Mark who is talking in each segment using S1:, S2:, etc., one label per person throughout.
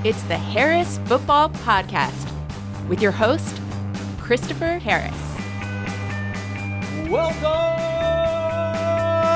S1: It's the Harris Football Podcast with your host, Christopher Harris.
S2: Welcome!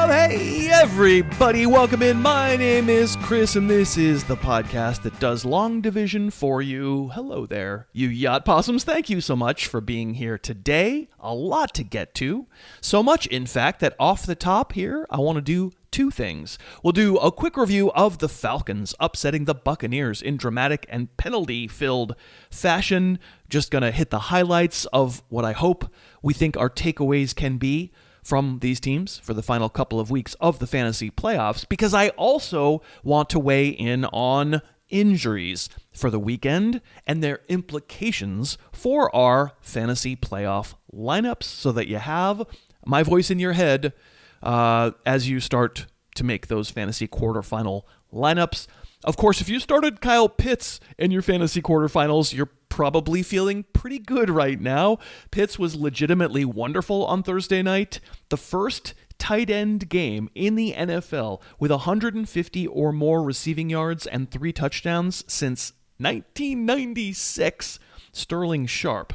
S2: Hey, everybody, welcome in. My name is Chris, and this is the podcast that does long division for you. Hello there, you yacht possums. Thank you so much for being here today. A lot to get to. So much, in fact, that off the top here, I want to do two things. We'll do a quick review of the Falcons upsetting the Buccaneers in dramatic and penalty-filled fashion. Just going to hit the highlights of what I hope we think our takeaways can be from these teams for the final couple of weeks of the fantasy playoffs, because I also want to weigh in on injuries for the weekend and their implications for our fantasy playoff lineups so that you have my voice in your head as you start to make those fantasy quarterfinal lineups. Of course, if you started Kyle Pitts in your fantasy quarterfinals, you're probably feeling pretty good right now. Pitts was legitimately wonderful on Thursday night. The first tight end game in the NFL with 150 or more receiving yards and 3 touchdowns since 1996. Sterling Sharp.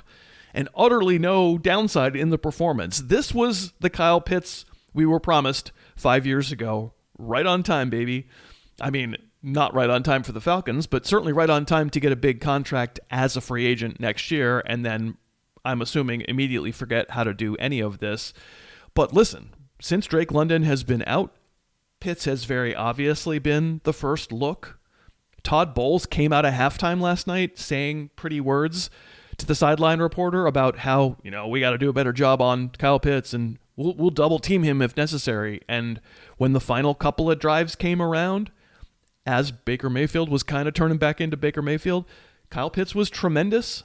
S2: And utterly no downside in the performance. This was the Kyle Pitts we were promised 5 years ago. Right on time, baby. I mean, not right on time for the Falcons, but certainly right on time to get a big contract as a free agent next year, and then, I'm assuming, immediately forget how to do any of this. But listen, since Drake London has been out, Pitts has very obviously been the first look. Todd Bowles came out of halftime last night saying pretty words to the sideline reporter about how, we got to do a better job on Kyle Pitts, and we'll double team him if necessary. And when the final couple of drives came around, as Baker Mayfield was kind of turning back into Baker Mayfield, Kyle Pitts was tremendous.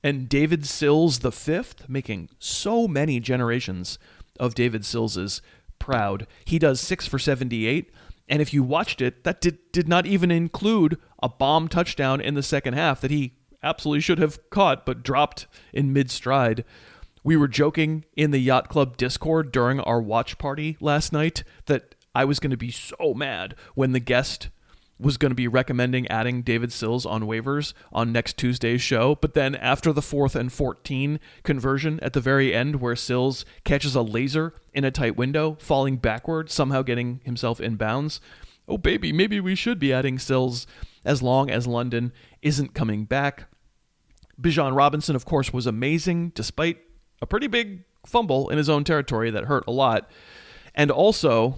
S2: And David Sills V, making so many generations of David Sillses proud. He does 6 for 78. And if you watched it, that did not even include a bomb touchdown in the second half that he absolutely should have caught, but dropped in mid-stride. We were joking in the Yacht Club Discord during our watch party last night that I was going to be so mad when the guest was going to be recommending adding David Sills on waivers on next Tuesday's show. But then after the 4th and 14 conversion at the very end where Sills catches a laser in a tight window, falling backward, somehow getting himself in bounds. Oh, baby, maybe we should be adding Sills as long as London isn't coming back. Bijan Robinson, of course, was amazing despite a pretty big fumble in his own territory that hurt a lot. And also,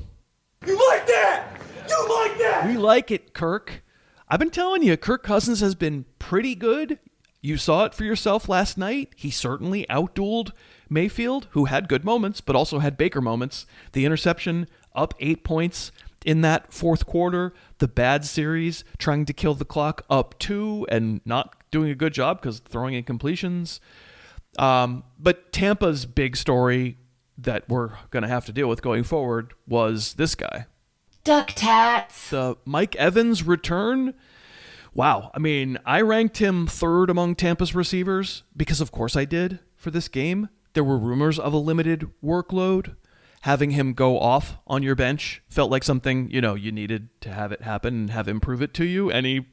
S3: you like that? You like that?
S2: We like it, Kirk. I've been telling you, Kirk Cousins has been pretty good. You saw it for yourself last night. He certainly outdueled Mayfield, who had good moments, but also had Baker moments. The interception up 8 points in that fourth quarter. The bad series, trying to kill the clock, up 2 and not doing a good job because throwing incompletions. But Tampa's big story that we're going to have to deal with going forward was this guy.
S1: Duck tats.
S2: The Mike Evans return. Wow. I mean, I ranked him 3rd among Tampa's receivers because, of course, I did for this game. There were rumors of a limited workload. Having him go off on your bench felt like something, you needed to have it happen and have him prove it to you. And he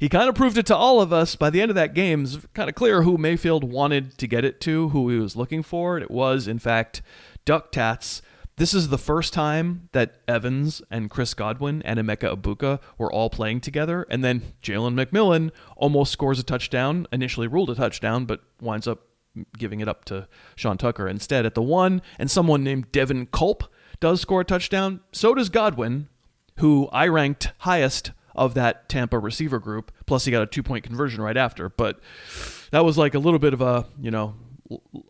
S2: kind of proved it to all of us. By the end of that game, it's kind of clear who Mayfield wanted to get it to, who he was looking for. It was, in fact, Duck Tats. This is the first time that Evans and Chris Godwin and Emeka Egbuka were all playing together. And then Jalen McMillan almost scores a touchdown, initially ruled a touchdown, but winds up giving it up to Sean Tucker instead at the 1. And someone named Devin Culp does score a touchdown. So does Godwin, who I ranked highest of that Tampa receiver group. Plus he got a 2-point conversion right after. But that was like a little bit of a,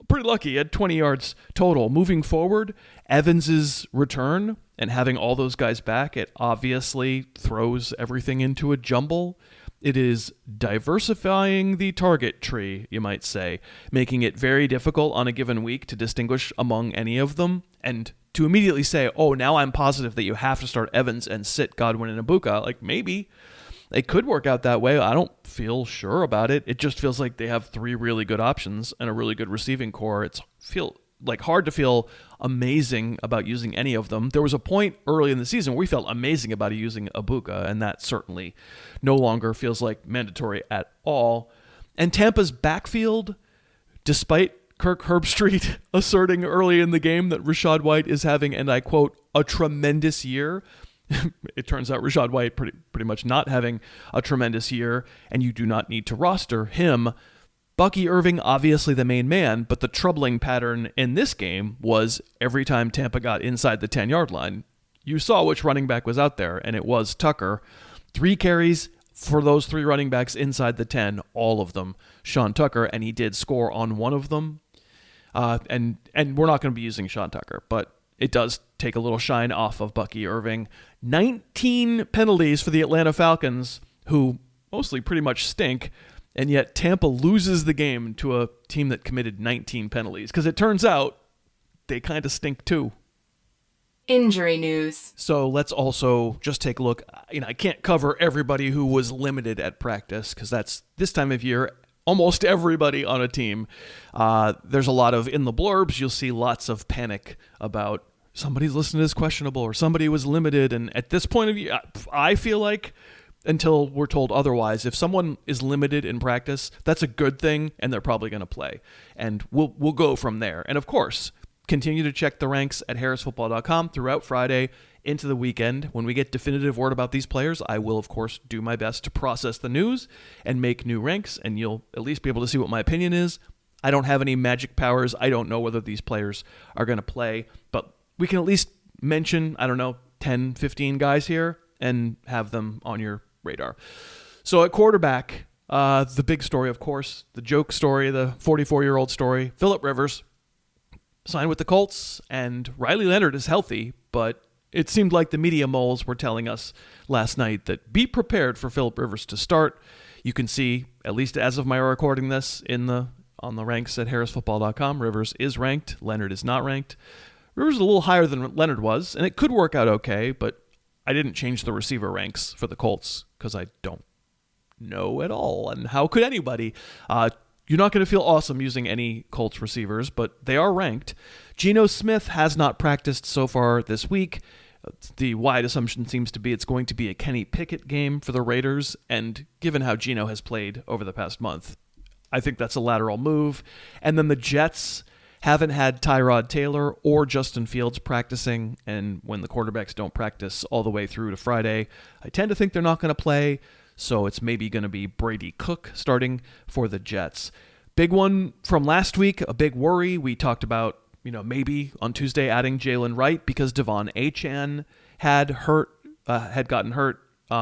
S2: pretty lucky. He had 20 yards total. Moving forward, Evans's return and having all those guys back, it obviously throws everything into a jumble. It is diversifying the target tree, you might say, making it very difficult on a given week to distinguish among any of them. And to immediately say, oh, now I'm positive that you have to start Evans and sit Godwin and Egbuka, like maybe it could work out that way. I don't feel sure about it. It just feels like they have 3 really good options and a really good receiving core. It's feel like hard to feel amazing about using any of them. There was a point early in the season where we felt amazing about using Ibuka, and that certainly no longer feels like mandatory at all. And Tampa's backfield, despite Kirk Herbstreit asserting early in the game that Rachaad White is having, and I quote, a tremendous year. It turns out Rachaad White pretty much not having a tremendous year, and you do not need to roster him. Bucky Irving, obviously the main man, but the troubling pattern in this game was every time Tampa got inside the 10-yard line, you saw which running back was out there, and it was Tucker. 3 carries for those 3 running backs inside the 10, all of them Sean Tucker, and he did score on one of them. And we're not going to be using Sean Tucker, but it does take a little shine off of Bucky Irving. 19 penalties for the Atlanta Falcons, who mostly pretty much stink, and yet Tampa loses the game to a team that committed 19 penalties, because it turns out they kind of stink too.
S1: Injury news.
S2: So let's also just take a look. I can't cover everybody who was limited at practice, because that's this time of year. Almost everybody on a team. There's a lot of, in the blurbs, you'll see lots of panic about somebody's listed as questionable or somebody was limited. And at this point of view, I feel like, until we're told otherwise, if someone is limited in practice, that's a good thing, and they're probably going to play. And we'll go from there. And of course, continue to check the ranks at harrisfootball.com throughout Friday into the weekend. When we get definitive word about these players, I will, of course, do my best to process the news and make new ranks, and you'll at least be able to see what my opinion is. I don't have any magic powers. I don't know whether these players are going to play, but we can at least mention, 10, 15 guys here and have them on your radar. So at quarterback, the big story, of course, the joke story, the 44-year-old story, Phillip Rivers signed with the Colts, and Riley Leonard is healthy, but it seemed like the media moles were telling us last night that be prepared for Phillip Rivers to start. You can see, at least as of my recording this, on the ranks at harrisfootball.com, Rivers is ranked. Leonard is not ranked. Rivers is a little higher than Leonard was, and it could work out okay, but I didn't change the receiver ranks for the Colts because I don't know at all. And how could anybody? You're not going to feel awesome using any Colts receivers, but they are ranked. Geno Smith has not practiced so far this week. The wide assumption seems to be it's going to be a Kenny Pickett game for the Raiders, and given how Geno has played over the past month, I think that's a lateral move. And then the Jets haven't had Tyrod Taylor or Justin Fields practicing, and when the quarterbacks don't practice all the way through to Friday, I tend to think they're not going to play, so it's maybe going to be Brady Cook starting for the Jets. Big one from last week, a big worry. We talked about maybe on Tuesday adding Jalen Wright because Devon Achane had gotten hurt.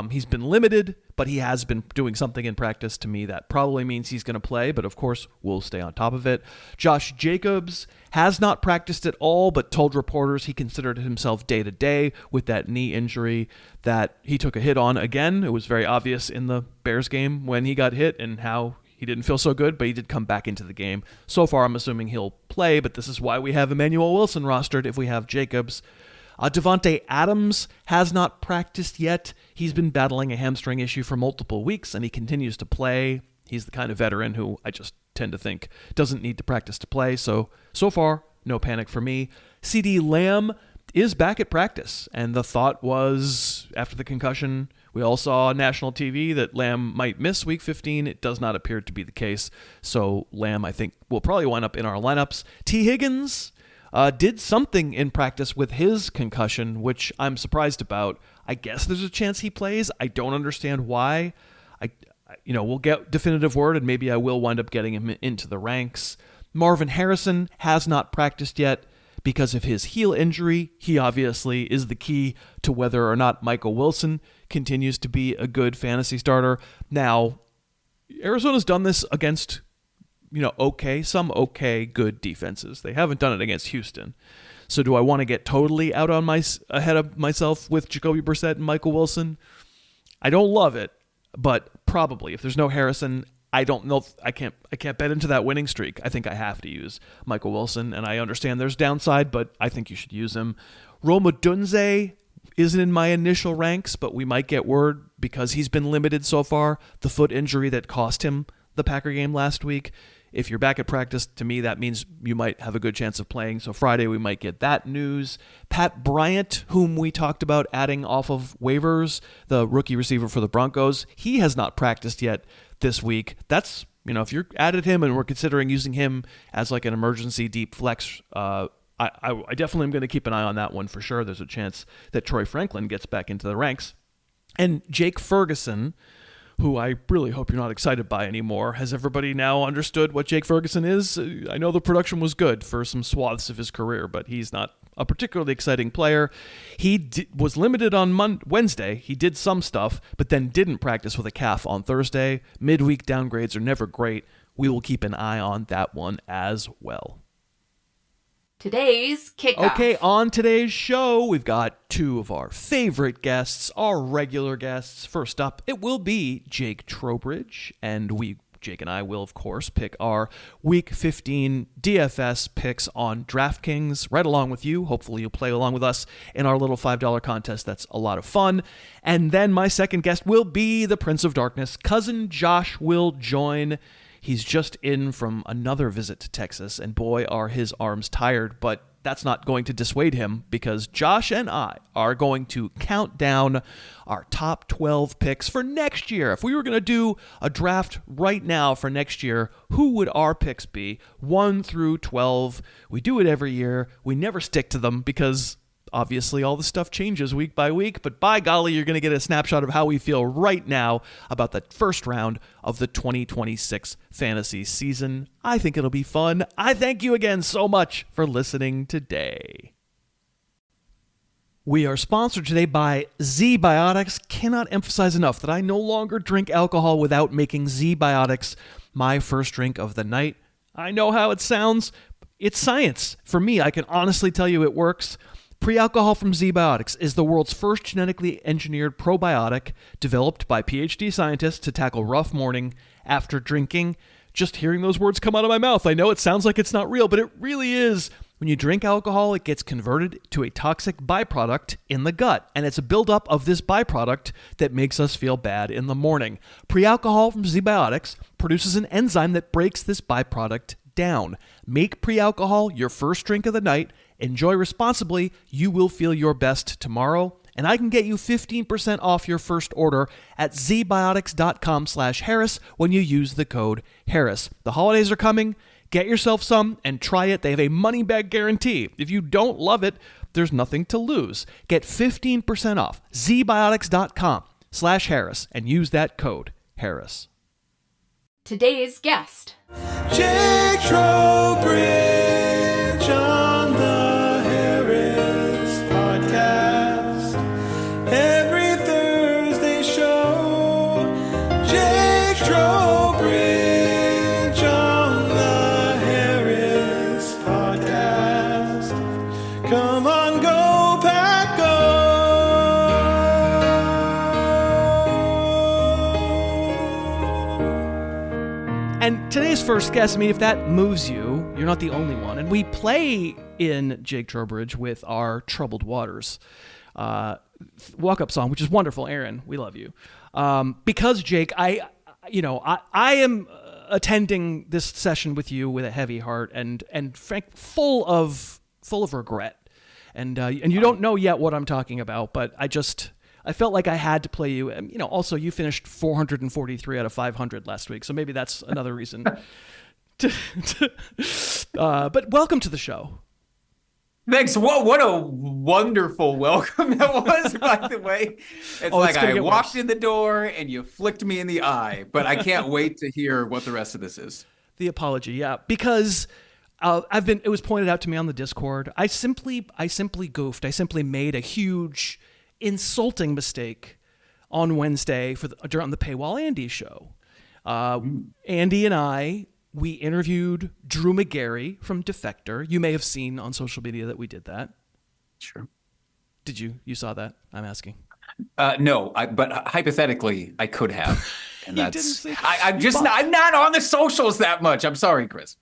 S2: He's been limited, but he has been doing something in practice. To me, that probably means he's going to play, but of course, we'll stay on top of it. Josh Jacobs has not practiced at all, but told reporters he considered himself day-to-day with that knee injury that he took a hit on again. It was very obvious in the Bears game when he got hit and how he didn't feel so good, but he did come back into the game. So far, I'm assuming he'll play, but this is why we have Emmanuel Wilson rostered if we have Jacobs. Devontae Adams has not practiced yet. He's been battling a hamstring issue for multiple weeks, and he continues to play. He's the kind of veteran who I just tend to think doesn't need to practice to play. So far, no panic for me. CeeDee Lamb is back at practice, and the thought was, after the concussion, we all saw on national TV that Lamb might miss Week 15. It does not appear to be the case. So Lamb, I think, will probably wind up in our lineups. T. Higgins did something in practice with his concussion, which I'm surprised about. I guess there's a chance he plays. I don't understand why. We'll get definitive word, and maybe I will wind up getting him into the ranks. Marvin Harrison has not practiced yet because of his heel injury. He obviously is the key to whether or not Michael Wilson continues to be a good fantasy starter. Now, Arizona's done this against some good defenses. They haven't done it against Houston. So do I want to get totally out on ahead of myself with Jacoby Brissett and Michael Wilson? I don't love it, but probably if there's no Harrison, I don't know. I can't bet into that winning streak. I think I have to use Michael Wilson, and I understand there's downside, but I think you should use him. Rome Odunze isn't in my initial ranks, but we might get word because he's been limited so far. The foot injury that cost him the Packer game last week If you're back at practice, to me, that means you might have a good chance of playing. So Friday, we might get that news. Pat Bryant, whom we talked about adding off of waivers, the rookie receiver for the Broncos, he has not practiced yet this week. That's, if you're added him and we're considering using him as like an emergency deep flex, I definitely am going to keep an eye on that one for sure. There's a chance that Troy Franklin gets back into the ranks. And Jake Ferguson, who I really hope you're not excited by anymore. Has everybody now understood what Jake Ferguson is? I know the production was good for some swaths of his career, but he's not a particularly exciting player. He was limited on Wednesday. He did some stuff, but then didn't practice with a calf on Thursday. Midweek downgrades are never great. We will keep an eye on that one as well.
S1: Today's kickoff. Okay,
S2: on today's show, we've got two of our favorite guests, our regular guests. First up, it will be Jake Trowbridge, and Jake and I will, of course, pick our Week 15 DFS picks on DraftKings right along with you. Hopefully you'll play along with us in our little $5 contest. That's a lot of fun. And then my second guest will be the Prince of Darkness. Cousin Josh will join. He's just in from another visit to Texas, and boy, are his arms tired, but that's not going to dissuade him because Josh and I are going to count down our top 12 picks for next year. If we were going to do a draft right now for next year, who would our picks be? 1 through 12. We do it every year. We never stick to them because obviously all the stuff changes week by week, but by golly, you're going to get a snapshot of how we feel right now about the first round of the 2026 fantasy season. I think it'll be fun. I thank you again so much for listening today. We are sponsored today by Z-Biotics. Cannot emphasize enough that I no longer drink alcohol without making Z-Biotics my first drink of the night. I know how it sounds. It's science. For me, I can honestly tell you it works. Pre-alcohol from Z-Biotics is the world's first genetically engineered probiotic developed by PhD scientists to tackle rough morning after drinking. Just hearing those words come out of my mouth, I know it sounds like it's not real, but it really is. When you drink alcohol, it gets converted to a toxic byproduct in the gut, and it's a buildup of this byproduct that makes us feel bad in the morning. Pre-alcohol from Z-Biotics produces an enzyme that breaks this byproduct down. Make pre-alcohol your first drink of the night. Enjoy responsibly. You will feel your best tomorrow. And I can get you 15% off your first order at zbiotics.com/Harris when you use the code Harris. The holidays are coming. Get yourself some and try it. They have a money-back guarantee. If you don't love it, there's nothing to lose. Get 15% off zbiotics.com/Harris and use that code Harris.
S1: Today's guest.
S3: Jake Trowbridge on the Harris podcast. Every Thursday show. Jake Trowbridge on the Harris podcast. Come on, go Pack, go.
S2: And today's first guest, if that moves you, you're not the only one. And we play in Jake Trowbridge with our Troubled Waters walk-up song, which is wonderful. Aaron, we love you. Because, Jake, I am attending this session with you with a heavy heart and full of regret. And you don't know yet what I'm talking about, but I felt like I had to play you. And, also you finished 443 out of 500 last week, so maybe that's another reason. But welcome to the show.
S4: Thanks. What a wonderful welcome that was, by the way. It's like I walked in the door and you flicked me in the eye, but I can't wait to hear what the rest of this is.
S2: The apology, yeah, because it was pointed out to me on the Discord. I simply goofed. I simply made a huge insulting mistake on Wednesday during the Paywall Andy show. Andy and I, we interviewed Drew McGarry from Defector. You may have seen on social media that we did that.
S4: Sure.
S2: Did you? You saw that? I'm asking.
S4: No, but hypothetically, I could have. And that's. I'm not on the socials that much. I'm sorry, Chris.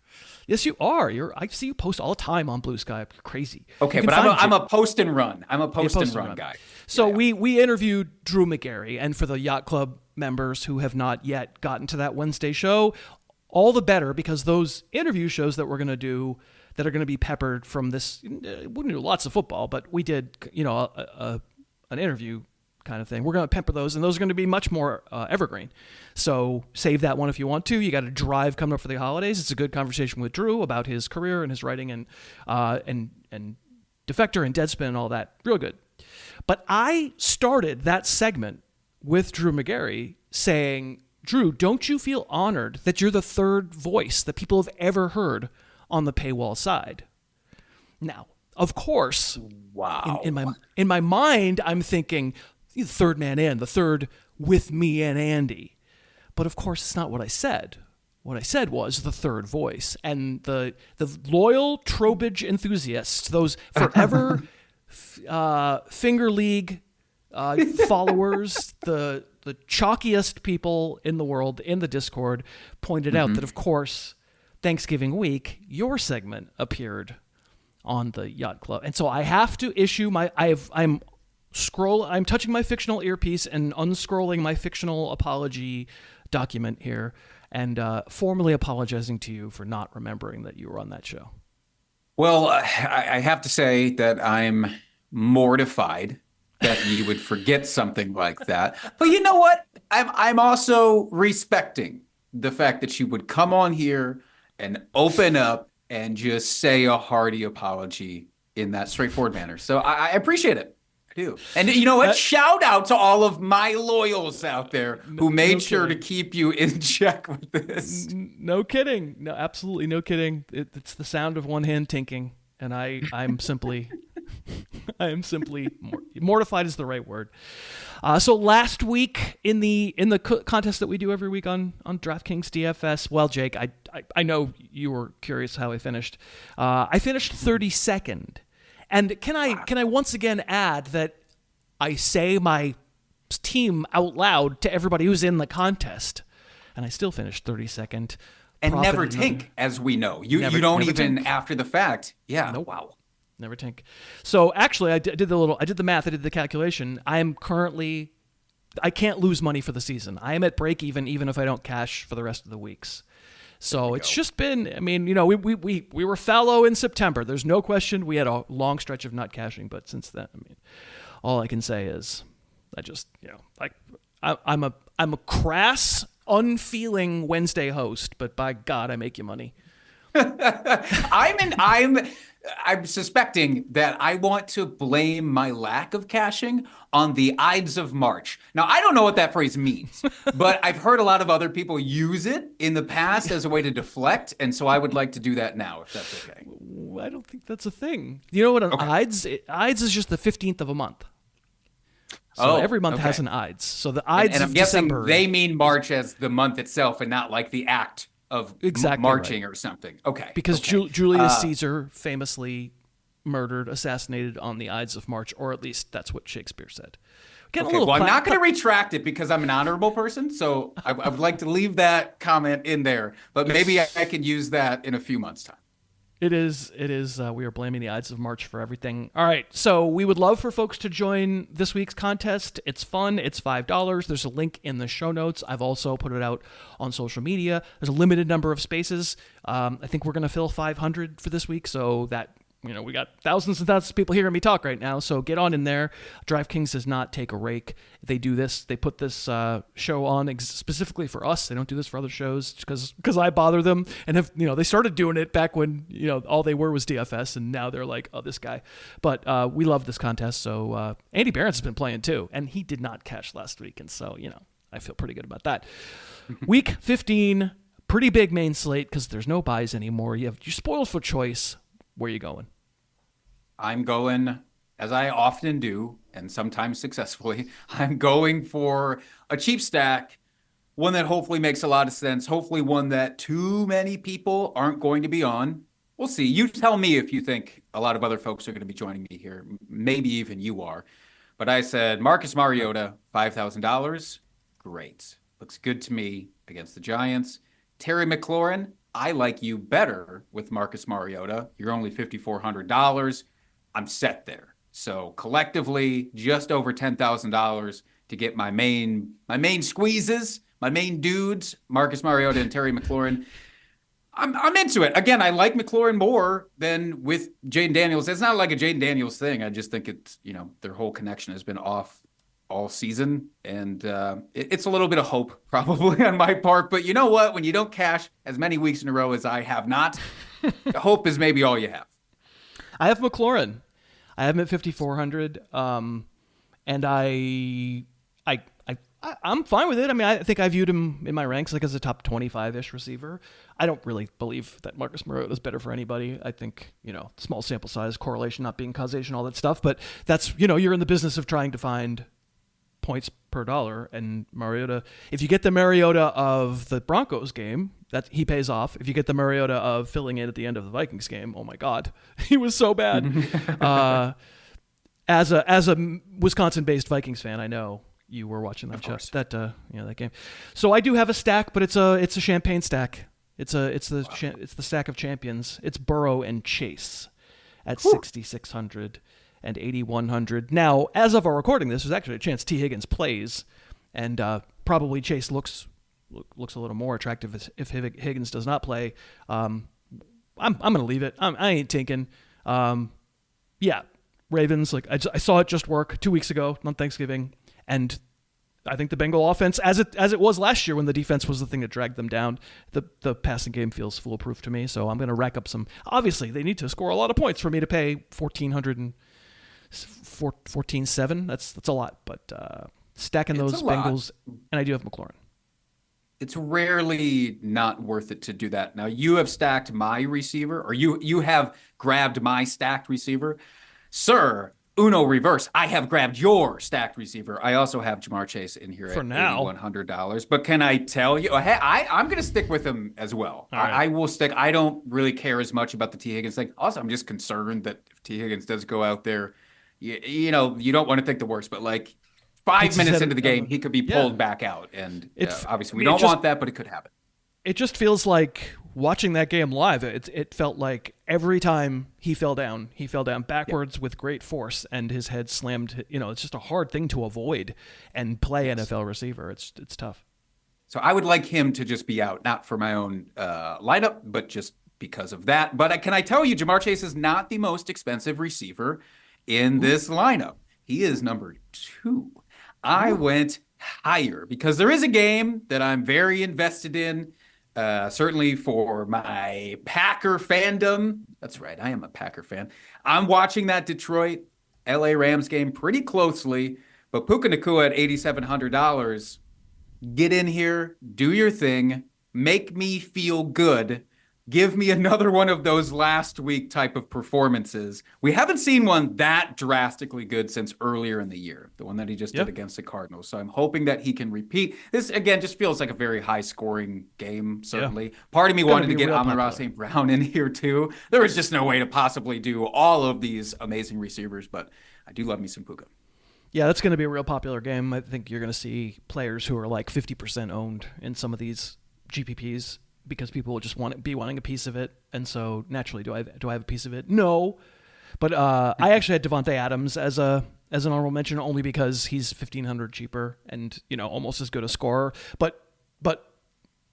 S2: Yes, you are. I see you post all the time on Blue Sky. You're crazy.
S4: Okay, but I'm a post and run. I'm a post and run guy.
S2: So yeah. We interviewed Drew McGarry, and for the Yacht Club members who have not yet gotten to that Wednesday show, all the better, because those interview shows that we're going to do that are going to be peppered from this, we wouldn't do lots of football, but we did, an interview kind of thing. We're going to pepper those, and those are going to be much more evergreen. So save that one if you want to. You got a drive coming up for the holidays. It's a good conversation with Drew about his career and his writing and Defector and Deadspin and all that. Real good. But I started that segment with Drew McGarry saying, Drew, don't you feel honored that you're the third voice that people have ever heard on the paywall side? Now, of course,
S4: wow.
S2: In my mind, I'm thinking the third man in, the third with me and Andy. But of course, it's not what I said. What I said was the third voice. And the loyal Trowbridge enthusiasts, those forever Finger League followers, the chalkiest people in the world in the Discord, pointed out that, of course, Thanksgiving week, your segment appeared on the Yacht Club. And so I have to issue I'm touching my fictional earpiece and unscrolling my fictional apology document here and formally apologizing to you for not remembering that you were on that show.
S4: Well, I have to say that I'm mortified that you would forget something like that. But you know what? I'm also respecting the fact that you would come on here and open up and just say a hearty apology in that straightforward manner. So I appreciate it. I do. And you know what? Shout out to all of my loyals out there who made sure to keep you in check with this.
S2: No kidding. No, absolutely no kidding. It's the sound of one hand tinking. And I'm simply mortified is the right word. So last week in the contest that we do every week on DraftKings DFS, well, Jake, I know you were curious how I finished. I finished 32nd, and can I once again add that I say my team out loud to everybody who's in the contest, and I still finished 32nd.
S4: And never tink, as we know. You don't even tink. After the fact. Yeah.
S2: Nope. Wow. Never tink. So actually, I did the math. I did the calculation. I can't lose money for the season. I am at break even if I don't cash for the rest of the weeks. So it's just been, we were fallow in September. There's no question. We had a long stretch of not cashing, but since then, all I can say is I'm a crass, unfeeling Wednesday host, but by God, I make you money.
S4: I'm suspecting that I want to blame my lack of cashing on the Ides of March. Now, I don't know what that phrase means, but I've heard a lot of other people use it in the past as a way to deflect, and so I would like to do that now, if that's okay.
S2: I don't think that's a thing. You know what an Ides? Ides is just the 15th of a month. So every month has an Ides. So the Ides
S4: and
S2: of
S4: I'm guessing
S2: December,
S4: they mean March as the month itself and not like the act of marching or something. Okay.
S2: Because Julius Caesar famously assassinated on the Ides of March, or at least that's what Shakespeare said.
S4: I'm not going to retract it because I'm an honorable person, so I would like to leave that comment in there, but maybe I can use that in a few months' time.
S2: It is. We are blaming the Ides of March for everything. All right. So we would love for folks to join this week's contest. It's fun. It's $5. There's a link in the show notes. I've also put it out on social media. There's a limited number of spaces. I think we're going to fill 500 for this week. So that, we got thousands and thousands of people hearing me talk right now. So get on in there. DraftKings does not take a rake. They do this. They put this show on specifically for us. They don't do this for other shows because I bother them. And they started doing it back when all they were was DFS, and now they're like, oh, this guy. But we love this contest. So Andy Behrens has been playing too, and he did not cash last week, and so I feel pretty good about that. Week 15, pretty big main slate because there's no buys anymore. You're spoiled for choice. Where are you going?
S4: I'm going, as I often do, and sometimes successfully, I'm going for a cheap stack, one that hopefully makes a lot of sense, hopefully one that too many people aren't going to be on. We'll see. You tell me if you think a lot of other folks are going to be joining me here. Maybe even you are. But I said Marcus Mariota, $5,000. Great. Looks good to me against the Giants. Terry McLaurin, I like you better with Marcus Mariota. You're only $5,400. I'm set there. So collectively, just over $10,000 to get my main squeezes, my main dudes, Marcus Mariota and Terry McLaurin. I'm into it. Again, I like McLaurin more than with Jaden Daniels. It's not like a Jaden Daniels thing. I just think it's, their whole connection has been off all season. And it's a little bit of hope probably on my part. But you know what? When you don't cash as many weeks in a row as I have not, hope is maybe all you have.
S2: I have McLaurin. I have him at 5,400. And I'm fine with it. I mean, I think I viewed him in my ranks like as a top 25-ish receiver. I don't really believe that Marcus Mariota is better for anybody. I think, small sample size, correlation not being causation, all that stuff. But that's, you're in the business of trying to find points per dollar. And Mariota, if you get the Mariota of the Broncos game, that he pays off. If you get the Mariota of filling in at the end of the Vikings game, oh my God, he was so bad. As a Wisconsin-based Vikings fan, I know you were watching that game. So I do have a stack, but it's a champagne stack. It's the stack of champions. It's Burrow and Chase at 6,600 and 8,100. Now, as of our recording this, there's actually a chance T. Higgins plays, and probably Chase looks a little more attractive if Higgins does not play. I'm going to leave it. I ain't tinking. Yeah, Ravens. Like I saw it just work 2 weeks ago on Thanksgiving. And I think the Bengal offense, as it was last year when the defense was the thing that dragged them down, the passing game feels foolproof to me. So I'm going to rack up some. Obviously, they need to score a lot of points for me to pay 1,400 and 14.7. That's a lot. But stacking those Bengals, and I do have McLaurin.
S4: It's rarely not worth it to do that. Now, you have stacked my receiver, or you have grabbed my stacked receiver. Sir, Uno reverse. I have grabbed your stacked receiver. I also have Jamar Chase in here
S2: for
S4: at
S2: now
S4: $8,100. But can I tell you, I'm going to stick with him as well. Right. I will stick. I don't really care as much about the T. Higgins thing. Also, I'm just concerned that if T. Higgins does go out there, you don't want to think the worst, but like 5 minutes into the game, he could be pulled back out. And obviously we don't want that, but it could happen. It
S2: just feels like watching that game live, it felt like every time he fell down backwards with great force, and his head slammed. It's just a hard thing to avoid and play NFL receiver. It's tough.
S4: So I would like him to just be out, not for my own lineup, but just because of that. But can I tell you, Jamar Chase is not the most expensive receiver in this lineup. He is number 2. I went higher because there is a game that I'm very invested in. Certainly for my Packer fandom. That's right. I am a Packer fan. I'm watching that Detroit LA Rams game pretty closely, but Puka Nacua at $8,700. Get in here, do your thing, make me feel good. Give me another one of those last week type of performances. We haven't seen one that drastically good since earlier in the year, the one that he just did against the Cardinals. So I'm hoping that he can repeat. This, again, just feels like a very high-scoring game, certainly. Yeah. Part of me wanted to get Amon-Ra St. Brown in here, too. There was just no way to possibly do all of these amazing receivers, but I do love me some Puka.
S2: Yeah, that's going to be a real popular game. I think you're going to see players who are like 50% owned in some of these GPPs, because people will just wanting a piece of it. And so naturally, do I have a piece of it? No. But I actually had Devontae Adams as an honorable mention, only because he's $1,500 cheaper and, almost as good a scorer. But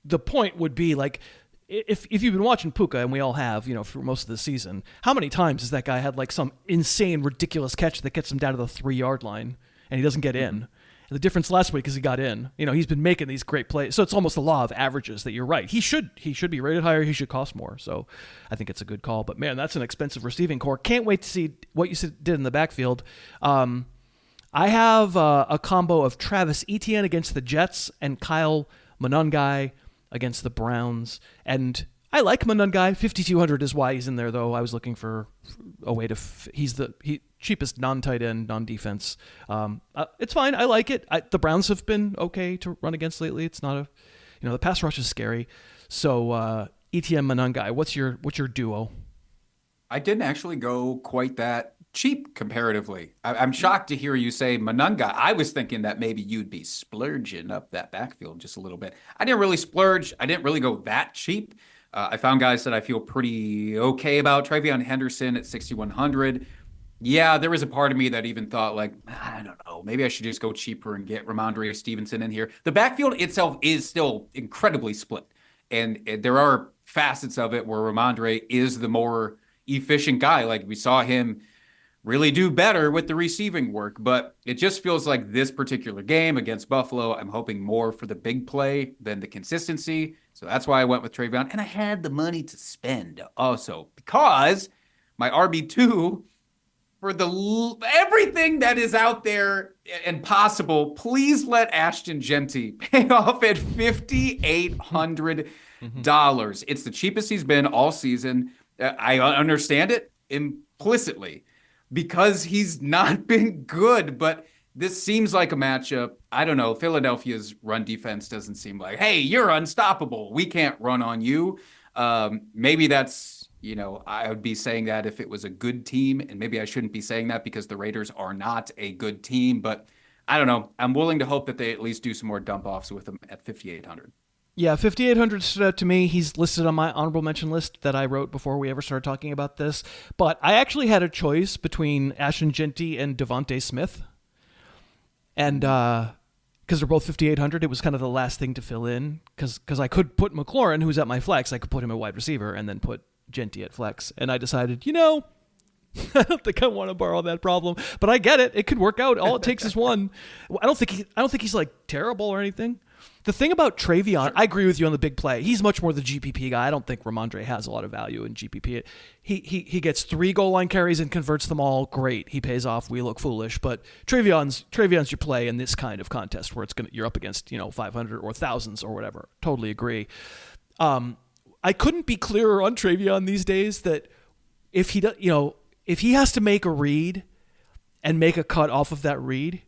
S2: the point would be, like, if you've been watching Puka, and we all have, for most of the season, how many times has that guy had like some insane, ridiculous catch that gets him down to the 3-yard line and he doesn't get in? The difference last week is he got in. He's been making these great plays. So it's almost the law of averages that you're right. He should be rated higher. He should cost more. So I think it's a good call. But, man, that's an expensive receiving core. Can't wait to see what you did in the backfield. I have a combo of Travis Etienne against the Jets and Kyle Monangai against the Browns. And I like Monangai. 5,200 is why he's in there, though. I was looking for a way to he's the cheapest non-tight end, non-defense. It's fine. I like it. The Browns have been okay to run against lately. It's not the pass rush is scary. So Etienne Monangai, what's your duo?
S4: I didn't actually go quite that cheap comparatively. I'm shocked to hear you say Monangai. I was thinking that maybe you'd be splurging up that backfield just a little bit. I didn't really splurge. I didn't really go that cheap. I found guys that I feel pretty okay about. TreVeyon Henderson at 6,100. Yeah, there was a part of me that even thought like, I don't know, maybe I should just go cheaper and get Ramondre Stevenson in here. The backfield itself is still incredibly split. And there are facets of it where Ramondre is the more efficient guy. Like we saw him really do better with the receiving work, but it just feels like this particular game against Buffalo, I'm hoping more for the big play than the consistency. So that's why I went with TreVeyon. And I had the money to spend also because my RB2 for everything that is out there and possible, please let Ashton Jeanty pay off at $5,800. It's the cheapest he's been all season. I understand it implicitly because he's not been good, but this seems like a matchup. I don't know. Philadelphia's run defense doesn't seem like, hey, you're unstoppable. We can't run on you. Maybe that's, I would be saying that if it was a good team, and maybe I shouldn't be saying that because the Raiders are not a good team, but I don't know. I'm willing to hope that they at least do some more dump offs with him at 5,800.
S2: Yeah, 5,800 stood out to me. He's listed on my honorable mention list that I wrote before we ever started talking about this. But I actually had a choice between Ashton Jeanty and Devontae Smith. And because they're both 5,800, it was kind of the last thing to fill in. Because I could put McLaurin, who's at my flex, I could put him at wide receiver and then put Jeanty at flex. And I decided, I don't think I want to borrow that problem. But I get it. It could work out. All it takes is one. I don't think he's like terrible or anything. The thing about TreVeyon, I agree with you on the big play. He's much more the GPP guy. I don't think Ramondre has a lot of value in GPP. He gets 3 goal line carries and converts them all. Great. He pays off. We look foolish. But TreVeyon's your play in this kind of contest where you're up against 500 or thousands or whatever. Totally agree. I couldn't be clearer on TreVeyon these days that if he has to make a read and make a cut off of that read,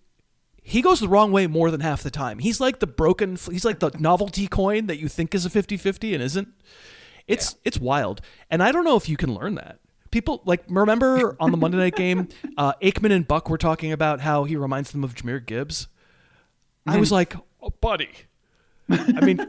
S2: he goes the wrong way more than half the time. He's like the novelty coin that you think is a 50-50 and isn't. It's wild. And I don't know if you can learn that. People remember on the Monday night game, Aikman and Buck were talking about how he reminds them of Jahmyr Gibbs. I was like, oh, buddy. I mean,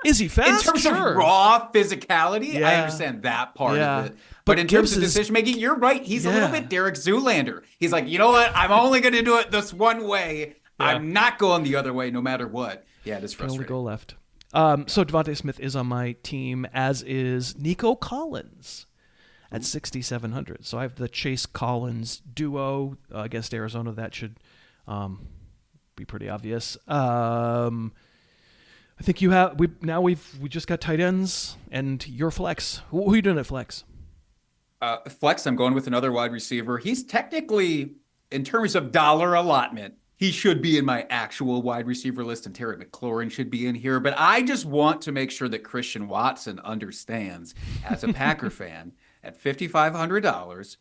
S2: is he fast?
S4: In terms of raw physicality, I understand that part of it. But in terms of decision making, you're right. He's a little bit Derek Zoolander. He's like, you know what? I'm only going to do it this one way. Yeah. I'm not going the other way no matter what. Yeah, it is frustrating.
S2: Can only go left. So Devontae Smith is on my team, as is Nico Collins at 6,700. So I have the Chase Collins duo against Arizona. That should be pretty obvious. I think you have. We just got tight ends and your flex. Who are you doing at flex?
S4: Flex, I'm going with another wide receiver. He's technically, in terms of dollar allotment, he should be in my actual wide receiver list, and Terry McLaurin should be in here. But I just want to make sure that Christian Watson understands, as a Packer fan, at $5,500,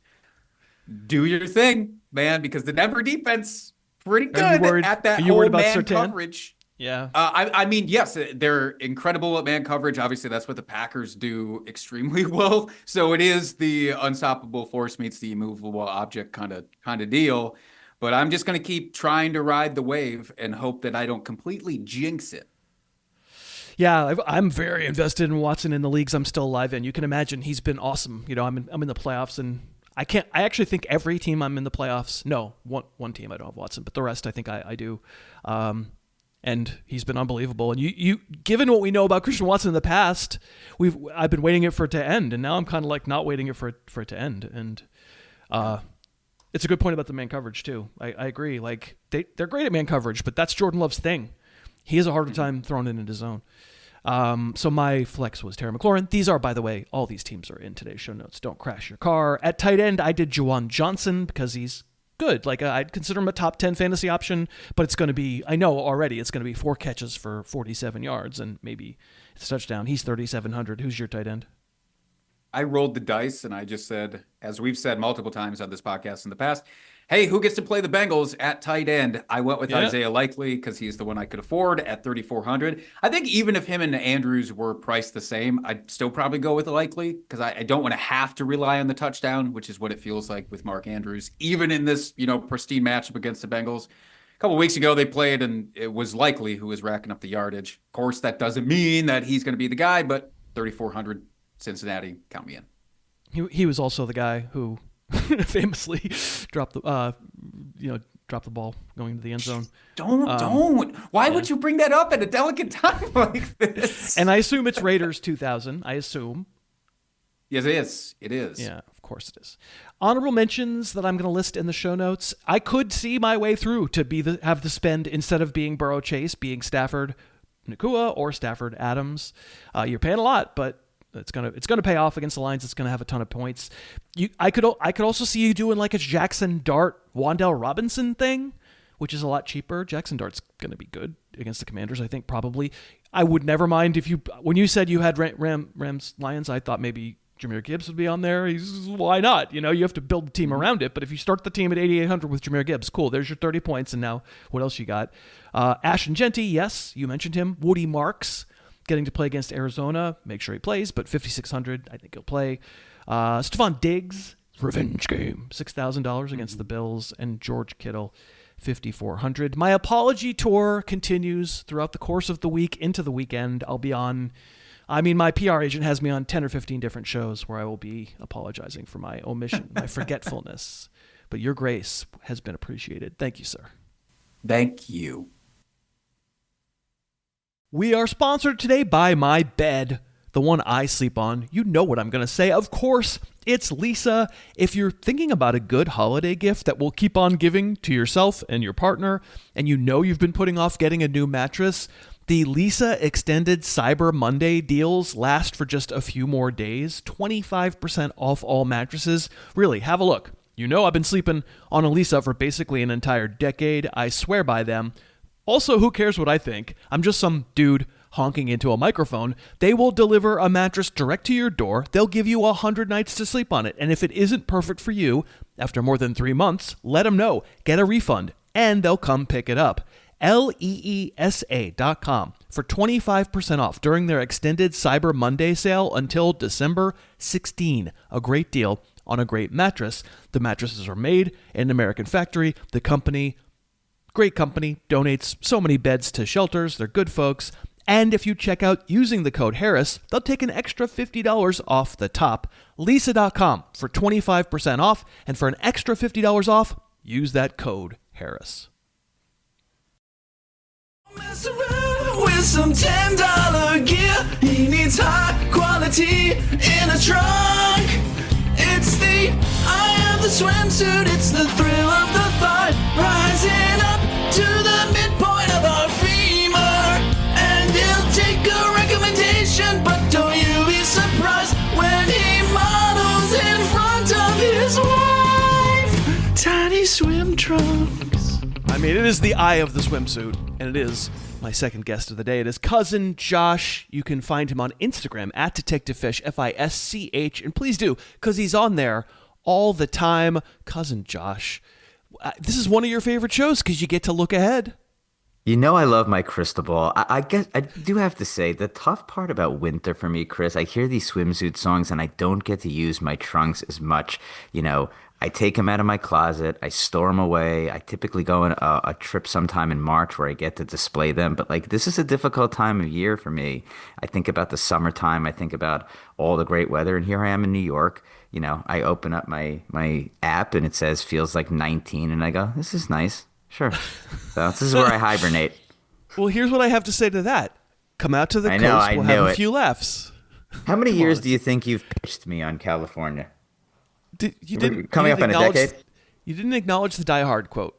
S4: do your thing, man, because the Denver defense pretty good at that whole man coverage.
S2: Yeah.
S4: I mean, yes, they're incredible at man coverage. Obviously, that's what the Packers do extremely well. So it is the unstoppable force meets the immovable object kind of deal. But I'm just going to keep trying to ride the wave and hope that I don't completely jinx it.
S2: Yeah, I'm very invested in Watson in the leagues I'm still alive in. You can imagine he's been awesome. I'm in the playoffs, and I actually think every team I'm in the playoffs. No, one team I don't have Watson, but the rest I think I do. And he's been unbelievable. And you given what we know about Christian Watson in the past, I've been waiting for it to end, and now I'm kind of like not waiting for it to end. And it's a good point about the man coverage too. I agree. Like they're great at man coverage, but that's Jordan Love's thing. He has a harder time throwing it into zone. So my flex was Terry McLaurin. These are, by the way, all these teams are in today's show notes. Don't crash your car. At tight end, I did Juwan Johnson because he's good. Like I'd consider him a top 10 fantasy option, but it's going to be, I know already, it's going to be 4 catches for 47 yards and maybe it's a touchdown. He's 3,700. Who's your tight end?
S4: I rolled the dice and I just said, as we've said multiple times on this podcast in the past, hey, who gets to play the Bengals at tight end? I went with Isaiah Likely because he's the one I could afford at 3,400. I think even if him and Andrews were priced the same, I'd still probably go with Likely because I don't want to have to rely on the touchdown, which is what it feels like with Mark Andrews, even in this, pristine matchup against the Bengals. A couple of weeks ago, they played and it was Likely who was racking up the yardage. Of course, that doesn't mean that he's going to be the guy, but 3,400 Cincinnati, count me in.
S2: He was also the guy who famously drop the ball going into the end zone.
S4: Don't. Why would you bring that up at a delicate time like this?
S2: And I assume it's Raiders 2000. I assume.
S4: Yes, it is. It is.
S2: Yeah, of course it is. Honorable mentions that I'm going to list in the show notes. I could see my way through to have the spend instead of being Burrow Chase, being Stafford Nacua or Stafford Adams. You're paying a lot, but it's gonna pay off against the Lions. It's gonna have a ton of points. I could also see you doing like a Jackson Dart Wan'Dale Robinson thing, which is a lot cheaper. Jackson Dart's gonna be good against the Commanders, I think probably. I would never mind when you said you had Rams Lions. I thought maybe Jahmyr Gibbs would be on there. Why not? You have to build the team around it. But if you start the team at 8,800 with Jahmyr Gibbs, cool. There's your 30 points. And now what else you got? Ashton Jeanty, yes, you mentioned him. Woody Marks getting to play against Arizona. Make sure he plays, but 5,600, I think he'll play. Stephon Diggs, revenge game, $6,000 against the Bills. And George Kittle, 5,400. My apology tour continues throughout the course of the week into the weekend. I'll be on... my PR agent has me on 10 or 15 different shows where I will be apologizing for my omission, my forgetfulness. But your grace has been appreciated. Thank you, sir.
S4: Thank you.
S2: We are sponsored today by my bed, the one I sleep on. You know what I'm going to say. Of course, it's Leesa. If you're thinking about a good holiday gift that will keep on giving to yourself and your partner, and you've been putting off getting a new mattress, the Leesa Extended Cyber Monday deals last for just a few more days. 25% off all mattresses. Really, have a look. I've been sleeping on a Leesa for basically an entire decade. I swear by them. Also, who cares what I think? I'm just some dude honking into a microphone. They will deliver a mattress direct to your door. They'll give you 100 nights to sleep on it. And if it isn't perfect for you, after more than 3 months, let them know. Get a refund. And they'll come pick it up. LEESA.com for 25% off during their extended Cyber Monday sale until December 16. A great deal on a great mattress. The mattresses are made in an American factory. The company, great company, donates so many beds to shelters. They're good folks. And if you check out using the code Harris, they'll take an extra $50 off the top. Leesa.com for 25% off. And for an extra $50 off, use that code Harris.
S3: Mess around with some $10 gear. He needs high quality in a trunk. It's the eye of the swimsuit. It's the thrill of the fight. Rising up to the midpoint of our femur. And he'll take a recommendation. But don't you be surprised when he models in front of his wife. Tiny swim trunks.
S2: It is the eye of the swimsuit, and it is my second guest of the day. It is Cousin Josh. You can find him on Instagram at DetectiveFish, FISCH, and please do, because he's on there all the time. Cousin Josh, this is one of your favorite shows because you get to look ahead.
S5: I love my crystal ball. I guess I do have to say the tough part about winter for me, Chris, I hear these swimsuit songs and I don't get to use my trunks as much. I take them out of my closet. I store them away. I typically go on a trip sometime in March where I get to display them. But this is a difficult time of year for me. I think about the summertime. I think about all the great weather. And here I am in New York. I open up my app and it says feels like 19. And I go, this is nice. Sure. So this is where I hibernate.
S2: Well, here's what I have to say to that. Come out to the coast. We'll have a few laughs.
S5: How many years do you think you've pitched me on California?
S2: Coming
S5: up in a decade?
S2: You didn't acknowledge the Die Hard quote.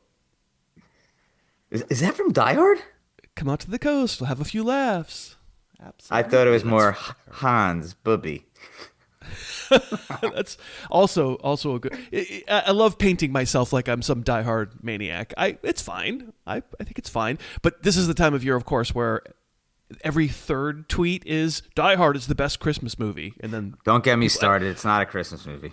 S5: Is that from Die Hard?
S2: Come out to the coast. We'll have a few laughs. Absolutely.
S5: I thought it was more Hans Booby.
S2: That's also a good. I love painting myself like I'm some Die Hard maniac. It's fine. I think it's fine. But this is the time of year, of course, where every third tweet is Die Hard is the best Christmas movie, and then
S5: don't get me started. It's not a Christmas movie.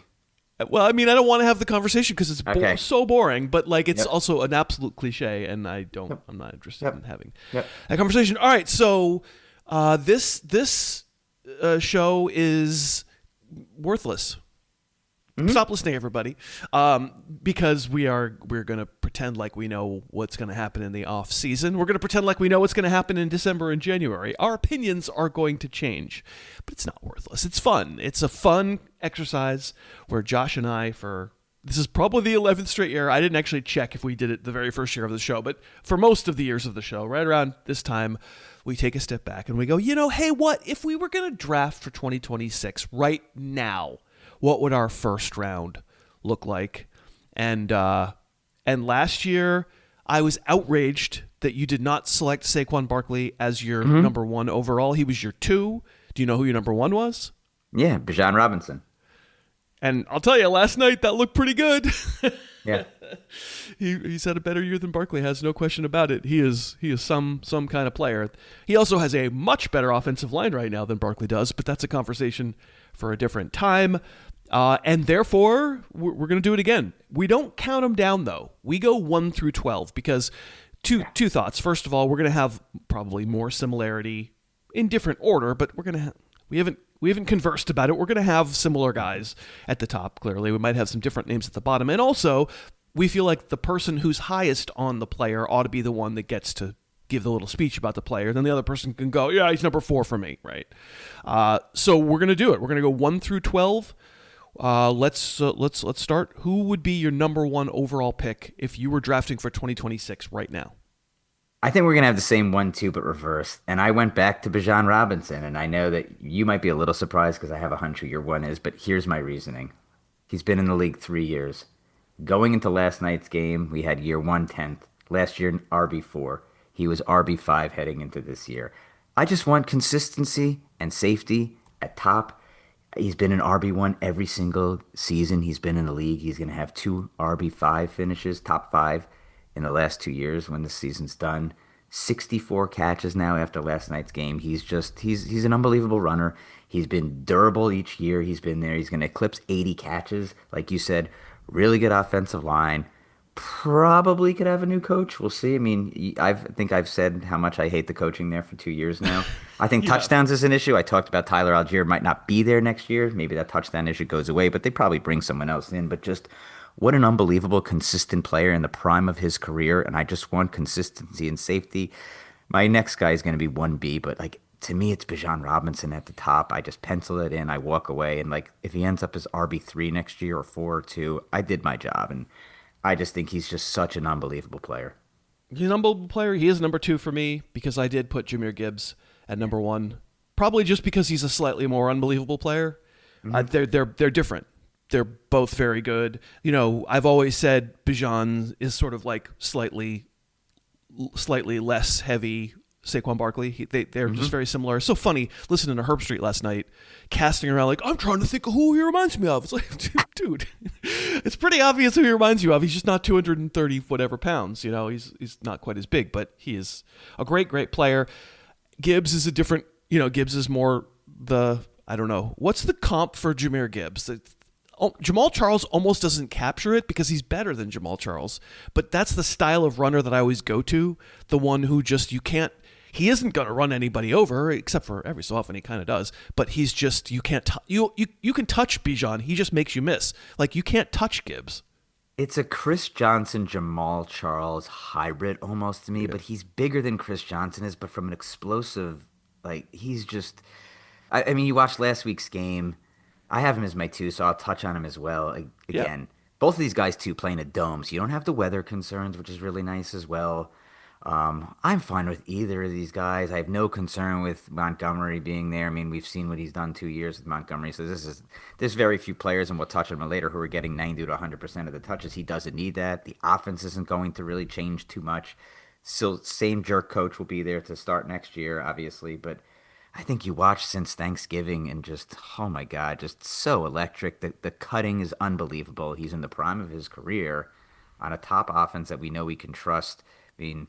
S2: Well, I don't want to have the conversation because it's so boring, but it's also an absolute cliche, and I'm not interested in having that conversation. All right, so this show is worthless. Mm-hmm. Stop listening, everybody, because we're going to pretend like we know what's going to happen in the off season. We're going to pretend like we know what's going to happen in December and January. Our opinions are going to change, but it's not worthless. It's fun. It's a fun exercise where Josh and I, for this is probably the 11th straight year. I didn't actually check if we did it the very first year of the show, but for most of the years of the show, right around this time, we take a step back and we go, hey, what if we were going to draft for 2026 right now? What would our first round look like? And last year, I was outraged that you did not select Saquon Barkley as your number 1 overall. He was your 2. Do you know who your number 1 was?
S5: Yeah, Bijan Robinson.
S2: And I'll tell you, last night that looked pretty good.
S5: Yeah,
S2: he's had a better year than Barkley has, no question about it. He is some kind of player. He also has a much better offensive line right now than Barkley does, but that's a conversation for a different time. And therefore, we're going to do it again. We don't count them down though. We go 1 through 12 because two thoughts. First of all, we're going to have probably more similarity in different order, but we haven't conversed about it. We're going to have similar guys at the top, clearly. We might have some different names at the bottom. And also, we feel like the person who's highest on the player ought to be the one that gets to give the little speech about the player. Then the other person can go, yeah, he's number 4 for me, right? So we're going to do it. We're going to go 1 through 12. Let's start. Who would be your number 1 overall pick if you were drafting for 2026 right now?
S5: I think we're going to have the same 1-2, but reversed. And I went back to Bijan Robinson, and I know that you might be a little surprised because I have a hunch who your 1 is, but here's my reasoning. He's been in the league 3 years. Going into last night's game, we had year 1 10th. Last year, RB4. He was RB5 heading into this year. I just want consistency and safety at top. He's been an RB1 every single season he's been in the league. He's going to have 2 RB5 finishes, top 5. In the last 2 years when the season's done. 64 catches now after last night's game. He's an unbelievable runner. He's been durable each year he's been there. He's going to eclipse 80 catches. Like you said, really good offensive line. Probably could have a new coach. We'll see. I mean, I think I've said how much I hate the coaching there for 2 years now. I think touchdowns is an issue. I talked about Tyler Algier might not be there next year. Maybe that touchdown issue goes away, but they probably bring someone else in. But just what an unbelievable, consistent player in the prime of his career, and I just want consistency and safety. My next guy is going to be 1B, but to me, it's Bijan Robinson at the top. I just pencil it in, I walk away, and if he ends up as RB3 next year or 4 or 2, I did my job, and I just think he's just such an unbelievable player.
S2: He's an unbelievable player. He is number 2 for me because I did put Jahmyr Gibbs at number 1, probably just because he's a slightly more unbelievable player. Mm-hmm. They're different. They're both very good. I've always said Bijan is sort of like slightly less heavy Saquon Barkley. They're just very similar. It's so funny listening to Herb Street last night, casting around I'm trying to think of who he reminds me of. It's like, dude, it's pretty obvious who he reminds you of. He's just not 230 whatever pounds. He's not quite as big, but he is a great player. Gibbs is a different. Gibbs is more I don't know. What's the comp for Jahmyr Gibbs? Jamal Charles almost doesn't capture it because he's better than Jamal Charles. But that's the style of runner that I always go to. The one who just, he isn't going to run anybody over, except for every so often he kind of does. But he's just, you can't, you can touch Bijan. He just makes you miss. You can't touch Gibbs.
S5: It's a Chris Johnson, Jamal Charles hybrid almost to me, but he's bigger than Chris Johnson is, but from an explosive, he's just, I mean, you watched last week's game. I have him as my 2, so I'll touch on him as well. Both of these guys, too, play in a dome, so you don't have the weather concerns, which is really nice as well. I'm fine with either of these guys. I have no concern with Montgomery being there. I mean, we've seen what he's done 2 years with Montgomery, so there's very few players, and we'll touch on him later, who are getting 90 to 100% of the touches. He doesn't need that. The offense isn't going to really change too much. So same jerk coach will be there to start next year, obviously, but I think you watched since Thanksgiving and just, oh my God, just so electric. The cutting is unbelievable. He's in the prime of his career on a top offense that we know we can trust. I mean,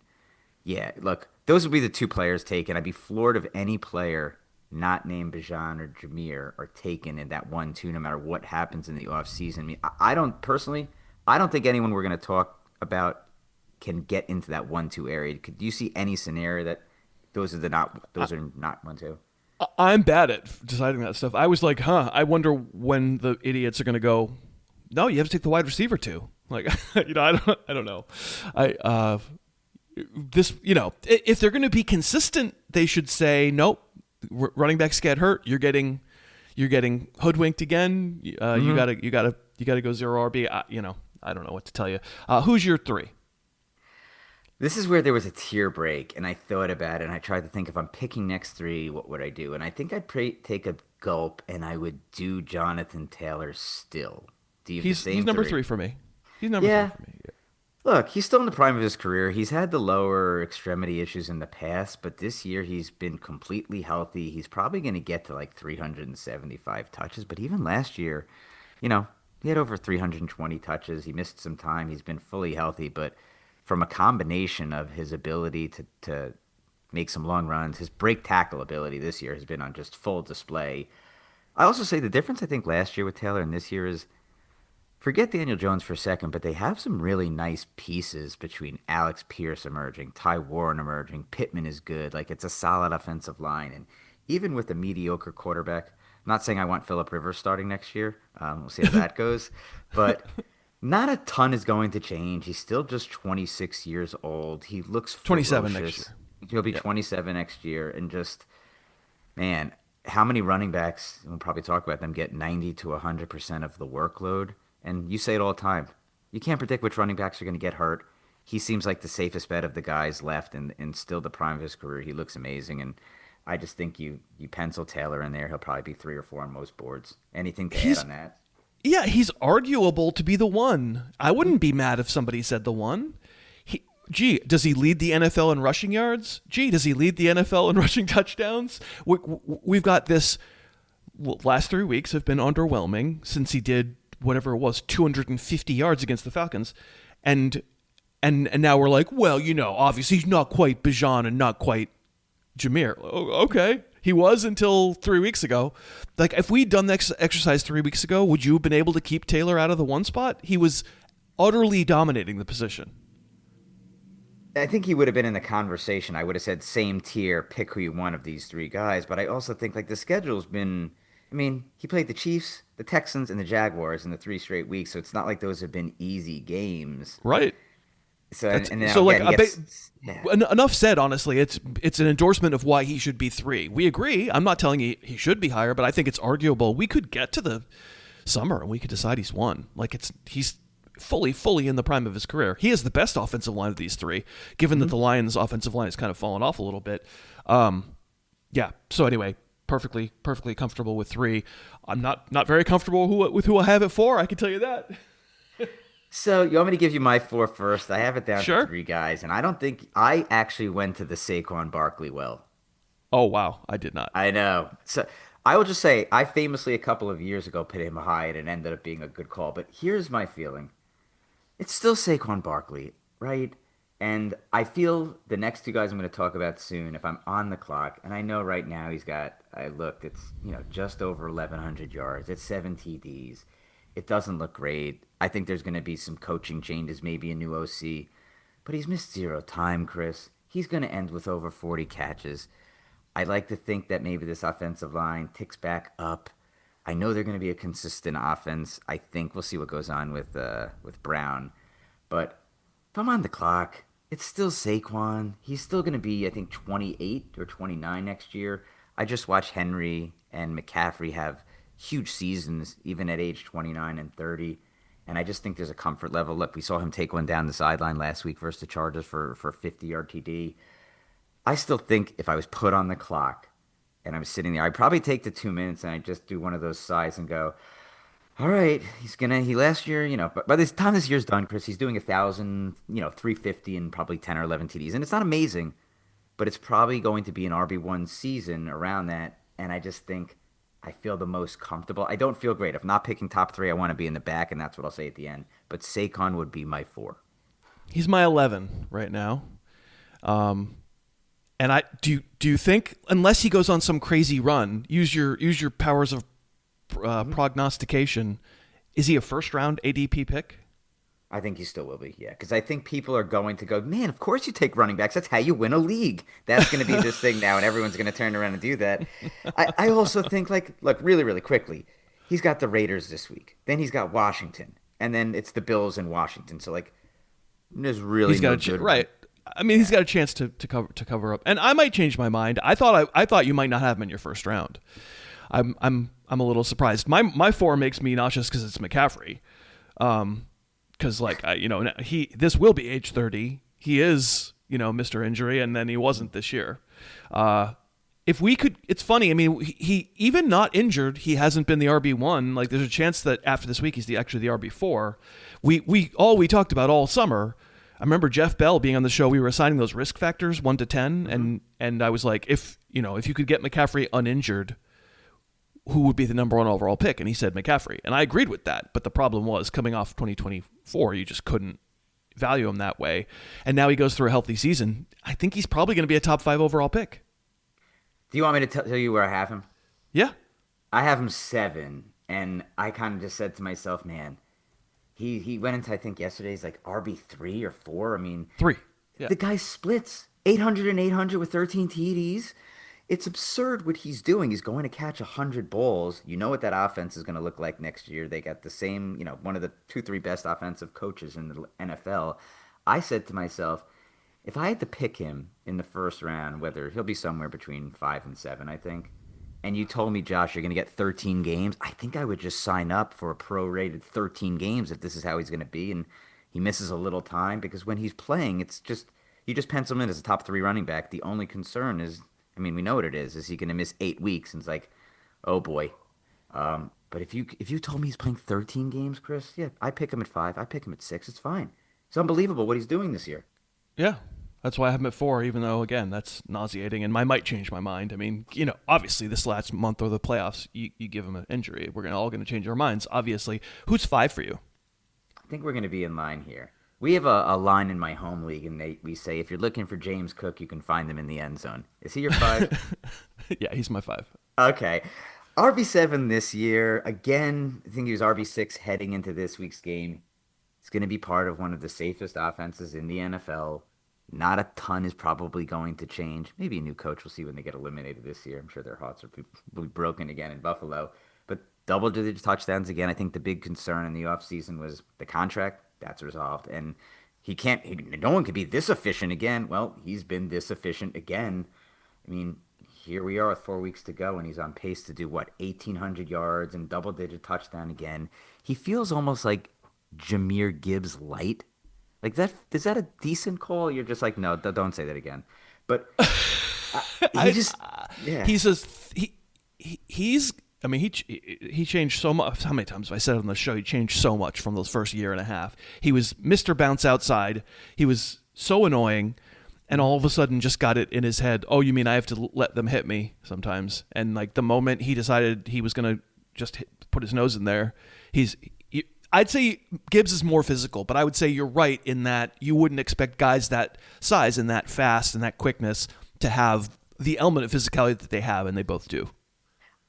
S5: yeah, look, those would be the 2 players taken. I'd be floored if any player not named Bijan or Jahmyr are taken in that 1-2, no matter what happens in the offseason. I mean, I don't think anyone we're going to talk about can get into that 1-2 area. Do you see any scenario that those are not 1-2?
S2: I'm bad at deciding that stuff. I was like, I wonder when the idiots are going to go, no, you have to take the wide receiver too. I don't know. If they're going to be consistent, they should say, nope, running backs get hurt. You're getting hoodwinked again. You gotta go 0 RB. I don't know what to tell you. Who's your 3?
S5: This is where there was a tear break, and I thought about it, and I tried to think if I'm picking next 3, what would I do? And I think I'd take a gulp, and I would do Jonathan Taylor still. Do you have the same
S2: he's number
S5: 3?
S2: 3 for me. He's number 3 for me. Yeah.
S5: Look, he's still in the prime of his career. He's had the lower extremity issues in the past, but this year he's been completely healthy. He's probably going to get to like 375 touches, but even last year, he had over 320 touches. He missed some time. He's been fully healthy, but from a combination of his ability to make some long runs, his break tackle ability this year has been on just full display. I also say the difference I think last year with Taylor and this year is, forget Daniel Jones for a second, but they have some really nice pieces between Alex Pierce emerging, Ty Warren emerging, Pittman is good. Like, it's a solid offensive line. And even with a mediocre quarterback, I'm not saying I want Phillip Rivers starting next year. We'll see how that goes. But not a ton is going to change. He's still just 26 years old. He looks
S2: 27
S5: ferocious.
S2: next year.
S5: He'll be 27 next year. And just, man, how many running backs, we'll probably talk about them, get 90 to 100% of the workload? And you say it all the time. You can't predict which running backs are going to get hurt. He seems like the safest bet of the guys left and still the prime of his career. He looks amazing. And I just think you pencil Taylor in there. He'll probably be 3 or 4 on most boards. Anything to add on that?
S2: Yeah, he's arguable to be the 1. I wouldn't be mad if somebody said the 1. Does he lead the NFL in rushing yards? Does he lead the NFL in rushing touchdowns? We've got this. Last 3 weeks have been underwhelming since he did whatever it was, 250 yards against the Falcons. And now we're like, well, obviously he's not quite Bijan and not quite Jameer. Okay. He was until 3 weeks ago. Like, if we'd done this exercise 3 weeks ago, would you have been able to keep Taylor out of the 1 spot? He was utterly dominating the position.
S5: I think he would have been in the conversation. I would have said same tier, pick who you want of these 3 guys. But I also think the schedule's been, he played the Chiefs, the Texans, and the Jaguars in the 3 straight weeks. So it's not like those have been easy games.
S2: Right.
S5: So,
S2: enough said, honestly. It's an endorsement of why he should be 3. We agree. I'm not telling you he should be higher, but I think it's arguable. We could get to the summer and we could decide he's 1. He's fully in the prime of his career. He has the best offensive line of these 3, given that the Lions' offensive line has kind of fallen off a little bit. Yeah. So anyway, perfectly comfortable with 3. I'm not very comfortable with who I have at 4. I can tell you that.
S5: So you want me to give you my 4 first? I have it down
S2: Sure.
S5: to 3 guys, and I don't think I actually went to the Saquon Barkley well.
S2: Oh wow, I did not.
S5: I know. So I will just say I famously a couple of years ago put him high, and it ended up being a good call. But here's my feeling: it's still Saquon Barkley, right? And I feel the next 2 guys I'm going to talk about soon, if I'm on the clock, and I know right now he's got, I looked, it's just over 1,100 yards. It's 7 TDs. It doesn't look great. I think there's going to be some coaching changes, maybe a new OC. But he's missed 0 time, Chris. He's going to end with over 40 catches. I'd like to think that maybe this offensive line ticks back up. I know they're going to be a consistent offense. I think we'll see what goes on with Brown. But if I'm on the clock, it's still Saquon. He's still going to be, I think, 28 or 29 next year. I just watched Henry and McCaffrey have huge seasons, even at age 29 and 30. And I just think there's a comfort level. Look, we saw him take one down the sideline last week versus the Chargers for a 50-yard TD. I still think if I was put on the clock and I was sitting there, I'd probably take the 2 minutes and I'd just do one of those sighs and go, all right, he last year, but by the time this year's done, Chris, he's doing 1,000, 350 and probably 10 or 11 TDs. And it's not amazing, but it's probably going to be an RB1 season around that. And I just think I feel the most comfortable. I don't feel great. If not picking top 3, I want to be in the back, and that's what I'll say at the end. But Saquon would be my 4.
S2: He's my 11 right now. And I do you think, unless he goes on some crazy run, use your powers of prognostication, is he a first-round ADP pick?
S5: I think he still will be, yeah. Because I think people are going to go, man, of course you take running backs. That's how you win a league. That's going to be this thing now, and everyone's going to turn around and do that. I also think, look, really, really quickly, he's got the Raiders this week. Then he's got Washington. And then it's the Bills and Washington. So, there's really no good
S2: right. He's got a chance to cover up. And I might change my mind. I thought you might not have him in your first round. I'm a little surprised. My 4 makes me nauseous because it's McCaffrey. Because this will be age 30. He is, Mr. Injury, and then he wasn't this year. If we could, it's funny. I mean, he even not injured, he hasn't been the RB1. Like, there's a chance that after this week, he's actually the RB4. We talked about all summer. I remember Jeff Bell being on the show. We were assigning those risk factors 1 to 10, and I was like, if you could get McCaffrey uninjured, who would be the number 1 overall pick? And he said McCaffrey, and I agreed with that. But the problem was, coming off 2024, you just couldn't value him that way. And now he goes through a healthy season. I think he's probably going to be a top 5 overall pick.
S5: Do you want me to tell you where I have him?
S2: Yeah.
S5: I have him 7, and I kind of just said to myself, man, he went into, I think yesterday, he's like RB3 or 4. I mean,
S2: 3. Yeah.
S5: The guy splits 800 and 800 with 13 TDs. It's absurd what he's doing. He's going to catch 100 balls. You know what that offense is going to look like next year. They got the same, one of the 2-3 best offensive coaches in the NFL. I said to myself, if I had to pick him in the first round, whether he'll be somewhere between 5 and 7, I think, and you told me, Josh, you're going to get 13 games, I think I would just sign up for a prorated 13 games if this is how he's going to be, and he misses a little time, because when he's playing, it's just, you just pencil him in as a top 3 running back. The only concern is, I mean, we know what it is he going to miss 8 weeks? And it's like, oh boy. But if you told me he's playing 13 games, Chris, yeah, I pick him at 5. I pick him at 6. It's fine. It's unbelievable what he's doing this year.
S2: Yeah, that's why I have him at 4, even though, again, that's nauseating, and I might change my mind. I mean, obviously this last month or the playoffs, you give him an injury. We're all going to change our minds, obviously. Who's 5 for you?
S5: I think we're going to be in line here. We have a line in my home league, and we say, if you're looking for James Cook, you can find him in the end zone. Is he your 5?
S2: Yeah, he's my 5.
S5: Okay. RB7 this year. Again, I think he was RB6 heading into this week's game. It's going to be part of one of the safest offenses in the NFL. Not a ton is probably going to change. Maybe a new coach. We'll see when they get eliminated this year. I'm sure their hearts will be broken again in Buffalo. But double-digit touchdowns again. I think the big concern in the offseason was the contract. That's resolved. And no one could be this efficient again. Well, he's been this efficient again. I mean, here we are with 4 weeks to go, and he's on pace to do, 1,800 yards and double-digit touchdown again. He feels almost like Jahmyr Gibbs light. Like, is that a decent call? You're just like, no, don't say that again. But
S2: he changed so much. How many times have I said it on the show? He changed so much from those first year and a half. He was Mr. Bounce Outside. He was so annoying, and all of a sudden just got it in his head. Oh, you mean I have to let them hit me sometimes? And like the moment he decided he was going to just put his nose in there, I'd say Gibbs is more physical, but I would say you're right in that you wouldn't expect guys that size and that fast and that quickness to have the element of physicality that they have, and they both do.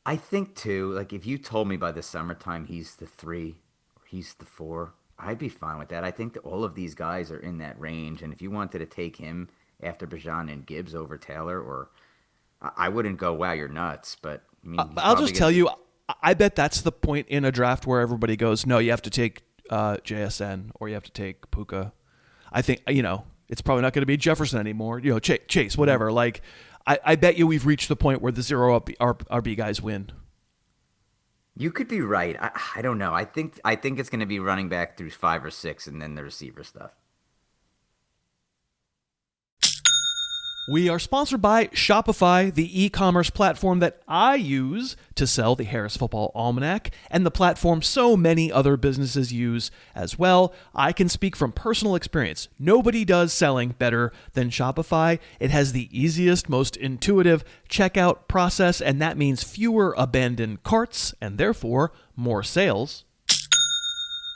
S5: I think, too, like if you told me by the summertime he's the 3 or he's the 4, I'd be fine with that. I think that all of these guys are in that range, and if you wanted to take him after Bijan and Gibbs over Taylor, or I wouldn't go, wow, you're nuts. But I mean,
S2: I'll just tell you, I bet that's the point in a draft where everybody goes, no, you have to take JSN or you have to take Puka. I think, it's probably not going to be Jefferson anymore. Chase, whatever. Like, I bet you we've reached the point where the 0 RB guys win.
S5: You could be right. I don't know. I think it's going to be running back through 5 or 6 and then the receiver stuff.
S2: We are sponsored by Shopify, the e-commerce platform that I use to sell the Harris Football Almanac, and the platform so many other businesses use as well. I can speak from personal experience. Nobody does selling better than Shopify. It has the easiest, most intuitive checkout process, and that means fewer abandoned carts and therefore more sales.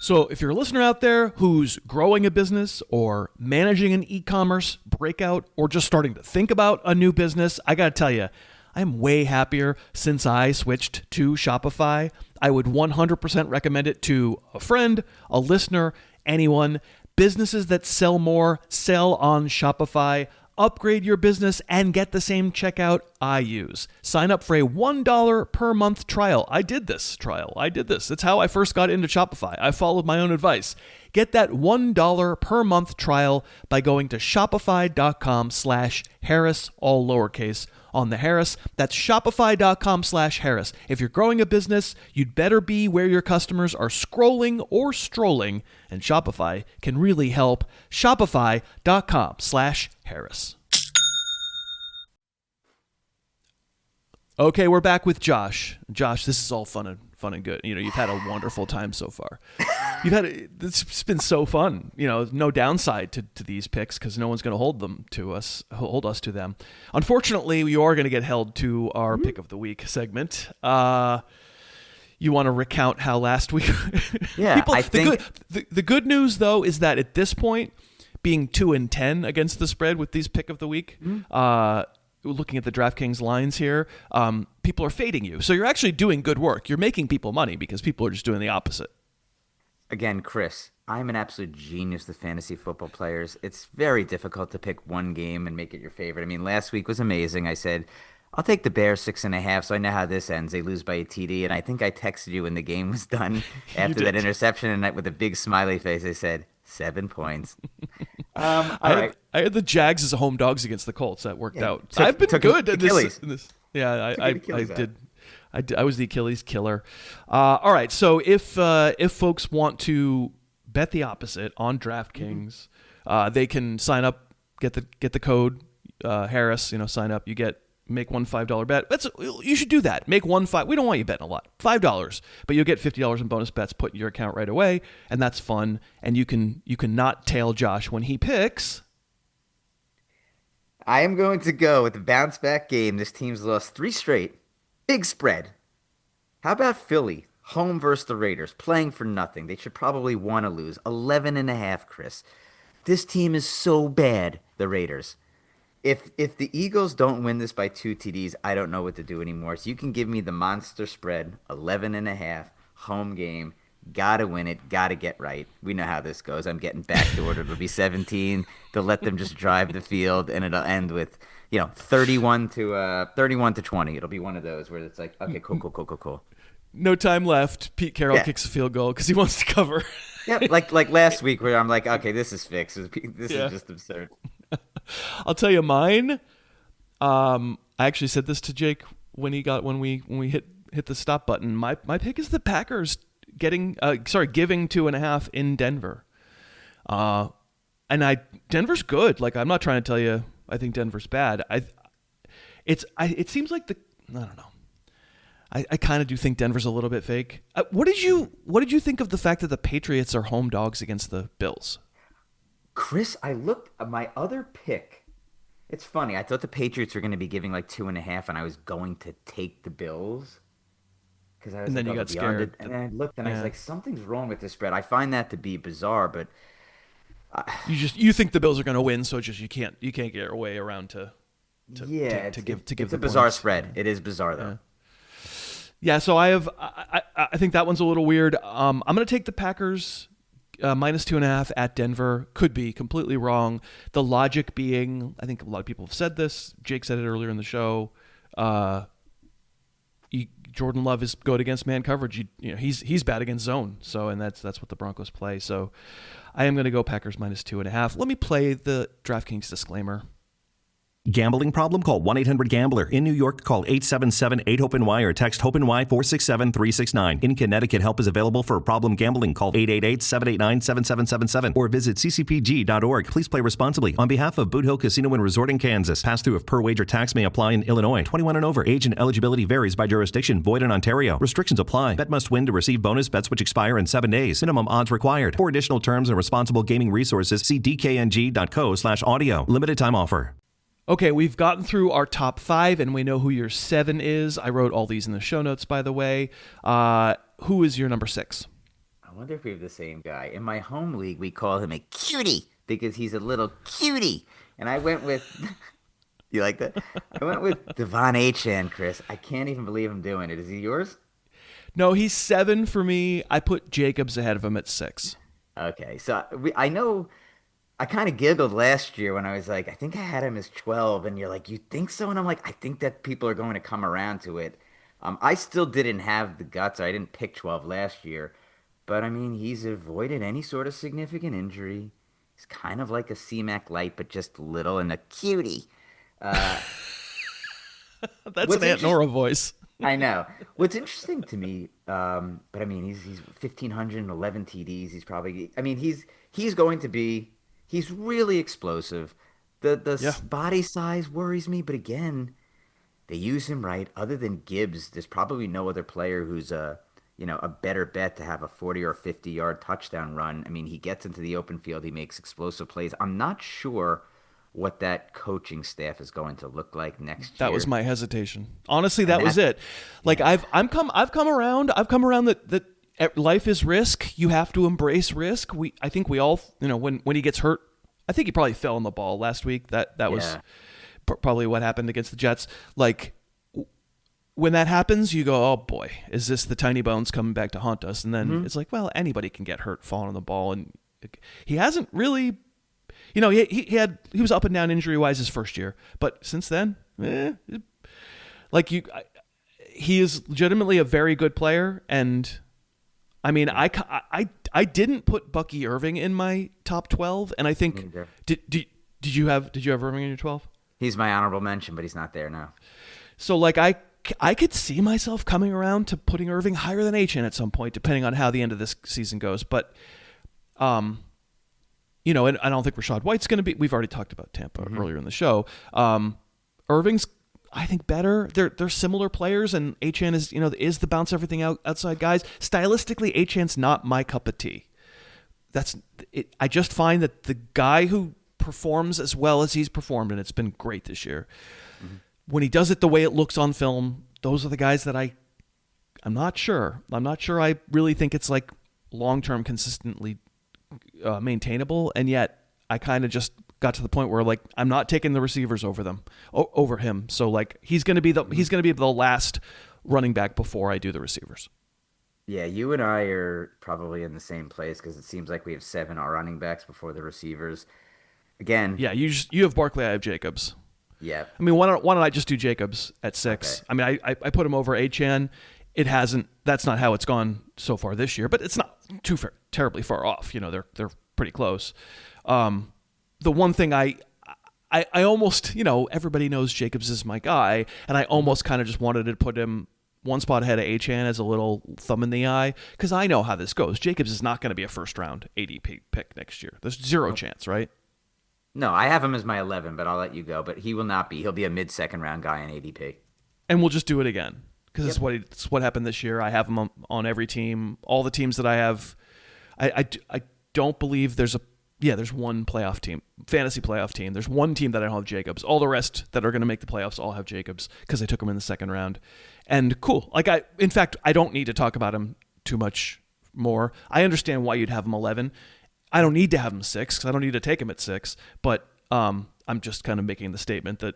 S2: So if you're a listener out there who's growing a business or managing an e-commerce breakout or just starting to think about a new business, I got to tell you, I'm way happier since I switched to Shopify. I would 100% recommend it to a friend, a listener, anyone. Businesses that sell more, sell on Shopify. upgrade your business, and get the same checkout I use. Sign up for a $1 per month trial. I did this trial. That's how I first got into Shopify. I followed my own advice. Get that $1 per month trial by going to shopify.com/Harris, all lowercase on the Harris. That's shopify.com/Harris. If you're growing a business, you'd better be where your customers are scrolling or strolling, and Shopify can really help. Shopify.com/Harris. Okay, we're back with Josh. Josh, this is all fun and good. You've had a wonderful time so far. It's been so fun. No downside to these picks because no one's going to hold us to them. Unfortunately, we are going to get held to our pick of the week segment. You want to recount how last week?
S5: Yeah,
S2: the good news though is that at this point, being 2-10 against the spread with these pick of the week, looking at the DraftKings lines here, people are fading you. So you're actually doing good work. You're making people money because people are just doing the opposite.
S5: Again, Chris, I'm an absolute genius with fantasy football players. It's very difficult to pick one game and make it your favorite. I mean, last week was amazing. I said, I'll take the Bears 6.5, so I know how this ends. They lose by a TD, and I think I texted you when the game was done after that interception, and with a big smiley face, I said, 7 points.
S2: I had the Jags as home dogs against the Colts. That worked out. I've been good at this. Yeah, I did. I was the Achilles killer. All right, so if folks want to bet the opposite on DraftKings, they can sign up, get the code Harris. Sign up. You make one $5 bet. You should do that. Make one $5. We don't want you betting a lot. $5, but you'll get $50 in bonus bets put in your account right away, and that's fun. And you can not tail Josh when he picks.
S5: I am going to go with the bounce back game. This team's lost 3 straight. Big spread. How about Philly? Home versus the Raiders. Playing for nothing. They should probably want to lose. 11.5, Chris. This team is so bad, the Raiders. If the Eagles don't win this by 2 TDs, I don't know what to do anymore. So you can give me the monster spread, 11.5, home game. Gotta win it. Gotta get right. We know how this goes. I'm getting backdoored. It'll be 17. They'll let them just drive the field, and it'll end with 31 to 20. It'll be one of those where it's like, okay, cool.
S2: No time left. Pete Carroll kicks a field goal because he wants to cover.
S5: Yeah, like last week where I'm like, okay, this is fixed. This is just absurd.
S2: I'll tell you mine. I actually said this to Jake when we hit the stop button. My pick is the Packers giving 2.5 in Denver. Denver's good. Like, I'm not trying to tell you I think Denver's bad. It seems like I don't know. I kind of do think Denver's a little bit fake. What did you think of the fact that the Patriots are home dogs against the Bills?
S5: Chris, I looked at my other pick. It's funny. I thought the Patriots were going to be giving like 2.5, and I was going to take the Bills because I was.
S2: And then you got scared.
S5: And then I looked, and I was like, something's wrong with this spread. I find that to be bizarre, but
S2: you think the Bills are going to win, so it's just you can't get your way around to give.
S5: It's a bizarre spread. It is bizarre though.
S2: Yeah, so I think that one's a little weird. I'm going to take the Packers minus 2.5 at Denver. Could be completely wrong. The logic being, I think a lot of people have said this. Jake said it earlier in the show. Jordan Love is good against man coverage. He's bad against zone. So, and that's what the Broncos play. So, I am going to go Packers minus 2.5. Let me play the DraftKings disclaimer.
S6: Gambling problem? Call 1-800-GAMBLER. In New York, call 877-8-HOPE-NY or text HOPE-NY 467-369. In Connecticut, help is available for problem gambling. Call 888-789-7777 or visit ccpg.org. Please play responsibly. On behalf of Boot Hill Casino and Resort in Kansas, pass-through of per-wager tax may apply in Illinois. 21 and over. Age and eligibility varies by jurisdiction. Void in Ontario. Restrictions apply. Bet must win to receive bonus bets which expire in 7 days. Minimum odds required. For additional terms and responsible gaming resources, see dkng.co/audio. Limited time offer.
S2: Okay, we've gotten through our top 5, and we know who your 7 is. I wrote all these in the show notes, by the way. Who is your number 6?
S5: I wonder if we have the same guy. In my home league, we call him a cutie because he's a little cutie. And I went with... You like that? I went with Devon Achane, Chris. I can't even believe I'm doing it. Is he yours?
S2: No, he's 7 for me. I put Jacobs ahead of him at 6.
S5: Okay, so I know... I kind of giggled last year when I was like, I think I had him as 12, and you're like, you think so? And I'm like, I think that people are going to come around to it. I still didn't have the guts. I didn't pick 12 last year, but I mean, he's avoided any sort of significant injury. He's kind of like a C-Mac light, but just little and a cutie.
S2: That's an Aunt Nora voice.
S5: I know. What's interesting to me, but I mean, he's 1,511 TDs. He's probably, I mean, he's going to be, he's really explosive. The body size worries me, but again, they use him right. Other than Gibbs, there's probably no other player who's a better bet to have a 40 or 50-yard touchdown run. I mean, he gets into the open field, he makes explosive plays. I'm not sure what that coaching staff is going to look like next year.
S2: That was my hesitation. Honestly, that was it. Like I've come around that life is risk. You have to embrace risk. I think we all, when he gets hurt, I think he probably fell on the ball last week. That was probably what happened against the Jets. Like when that happens, you go, oh boy, is this the tiny bones coming back to haunt us? And then it's like, well, anybody can get hurt falling on the ball, and he hasn't really. He was up and down injury wise his first year, but since then, he is legitimately a very good player. And I mean, I didn't put Bucky Irving in my top 12, and I think did you have Irving in your 12?
S5: He's my honorable mention, but he's not there now. So
S2: like I could see myself coming around to putting Irving higher than Achane at some point, depending on how the end of this season goes, but and I don't think Rachaad White's going to be. We've already talked about Tampa earlier in the show. Irving's, I think, better. They're similar players, and Achane is the bounce everything outside guys. Stylistically, Achane's not my cup of tea. That's it. I just find that the guy who performs as well as he's performed, and it's been great this year, when he does it the way it looks on film, those are the guys that I'm not sure. I'm not sure I really think it's like long-term consistently maintainable, and yet I kind of just got to the point where like I'm not taking the receivers over him. So like he's going to be the last running back before I do the receivers.
S5: Yeah, you and I are probably in the same place because it seems like we have 7 running backs before the receivers. Again,
S2: yeah, you have Barkley, I have Jacobs.
S5: Yeah,
S2: I mean, why don't I just do Jacobs at 6? Okay. I mean, I put him over Achane. It hasn't. That's not how it's gone so far this year, but it's not terribly far off. They're pretty close. The one thing I almost, everybody knows Jacobs is my guy, and I almost kind of just wanted to put him one spot ahead of Achane as a little thumb in the eye, because I know how this goes. Jacobs is not going to be a first-round ADP pick next year. There's zero chance, right?
S5: No, I have him as my 11, but I'll let you go. But he will not be. He'll be a mid-second round guy in ADP.
S2: And we'll just do it again. Because it's what happened this year. I have him on every team. All the teams that I have, I don't believe there's one playoff team, fantasy playoff team. There's one team that I don't have Jacobs. All the rest that are going to make the playoffs all have Jacobs because I took him in the second round. And cool. In fact, I don't need to talk about him too much more. I understand why you'd have him 11. I don't need to have him 6 because I don't need to take him at 6. But I'm just kind of making the statement that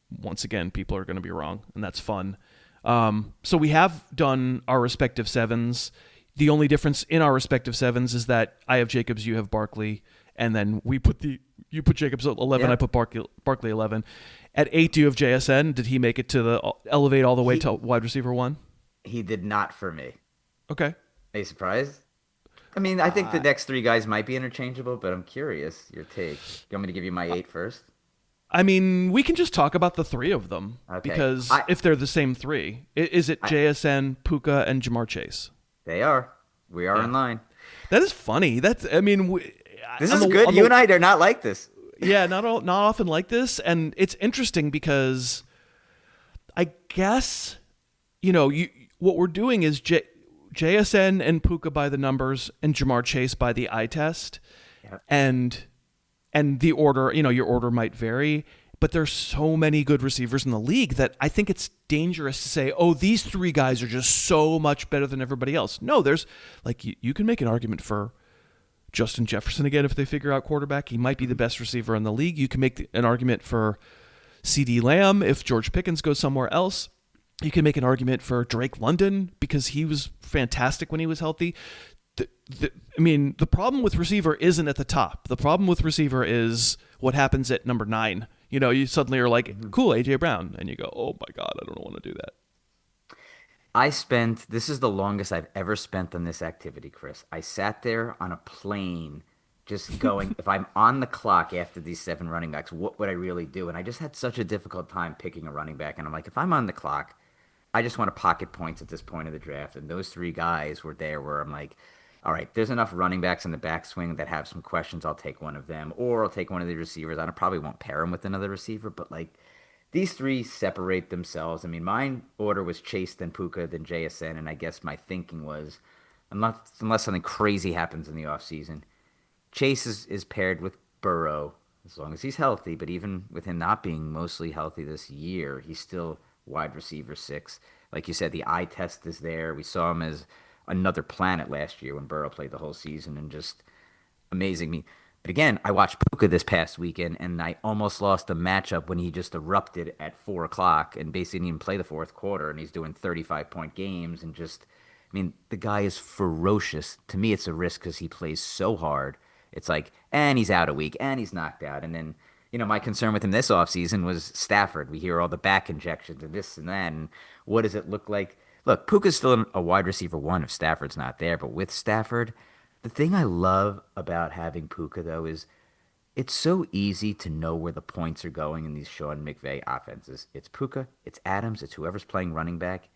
S2: once again, people are going to be wrong, and that's fun. So we have done our respective 7s. The only difference in our respective 7s is that I have Jacobs, you have Barkley, and then you put Jacobs at 11, I put Barkley 11. At 8, do you have JSN? Did he make it to elevate all the way to wide receiver 1?
S5: He did not for me.
S2: Okay.
S5: Are you surprised? I mean, I think the next 3 guys might be interchangeable, but I'm curious your take. You want me to give you my 8 first?
S2: I mean, we can just talk about the 3 of them because if they're the same 3, is it JSN, Puka, and Jamar Chase?
S5: They are. We are in line.
S2: That is funny. This
S5: is good. You and I are not like this.
S2: Yeah, not often like this, and it's interesting because I guess what we're doing is JSN and Puka by the numbers and Jamar Chase by the eye test, and the order, your order might vary, but there's so many good receivers in the league that I think it's dangerous to say, oh, these 3 guys are just so much better than everybody else. No, there's you can make an argument for Justin Jefferson again if they figure out quarterback. He might be the best receiver in the league. You can make an argument for CeeDee Lamb if George Pickens goes somewhere else. You can make an argument for Drake London because he was fantastic when he was healthy. the problem with receiver isn't at the top. The problem with receiver is what happens at number 9. You suddenly are like, cool, A.J. Brown. And you go, oh my God, I don't want to do that.
S5: This is the longest I've ever spent on this activity, Chris. I sat there on a plane just going, if I'm on the clock after these 7 running backs, what would I really do? And I just had such a difficult time picking a running back. And I'm like, if I'm on the clock, I just want to pocket points at this point of the draft. And those 3 guys were there where I'm like, all right, there's enough running backs in the backswing that have some questions. I'll take one of them, or I'll take one of the receivers. I probably won't pair him with another receiver, but like these 3 separate themselves. I mean, my order was Chase, then Puka, then JSN, and I guess my thinking was, unless something crazy happens in the offseason, Chase is paired with Burrow as long as he's healthy, but even with him not being mostly healthy this year, he's still wide receiver 6. Like you said, the eye test is there. We saw him as another planet last year when Burrow played the whole season and just amazing me. But again, I watched Puka this past weekend, and I almost lost a matchup when he just erupted at 4 o'clock and basically didn't even play the fourth quarter, and he's doing 35-point games and just, I mean, the guy is ferocious. To me, it's a risk because he plays so hard. It's like, and he's out a week, and he's knocked out. And then, my concern with him this offseason was Stafford. We hear all the back injections and this and that, and what does it look like? Look, Puka's still a wide receiver 1 if Stafford's not there, but with Stafford, the thing I love about having Puka, though, is it's so easy to know where the points are going in these Sean McVay offenses. It's Puka, it's Adams, it's whoever's playing running back,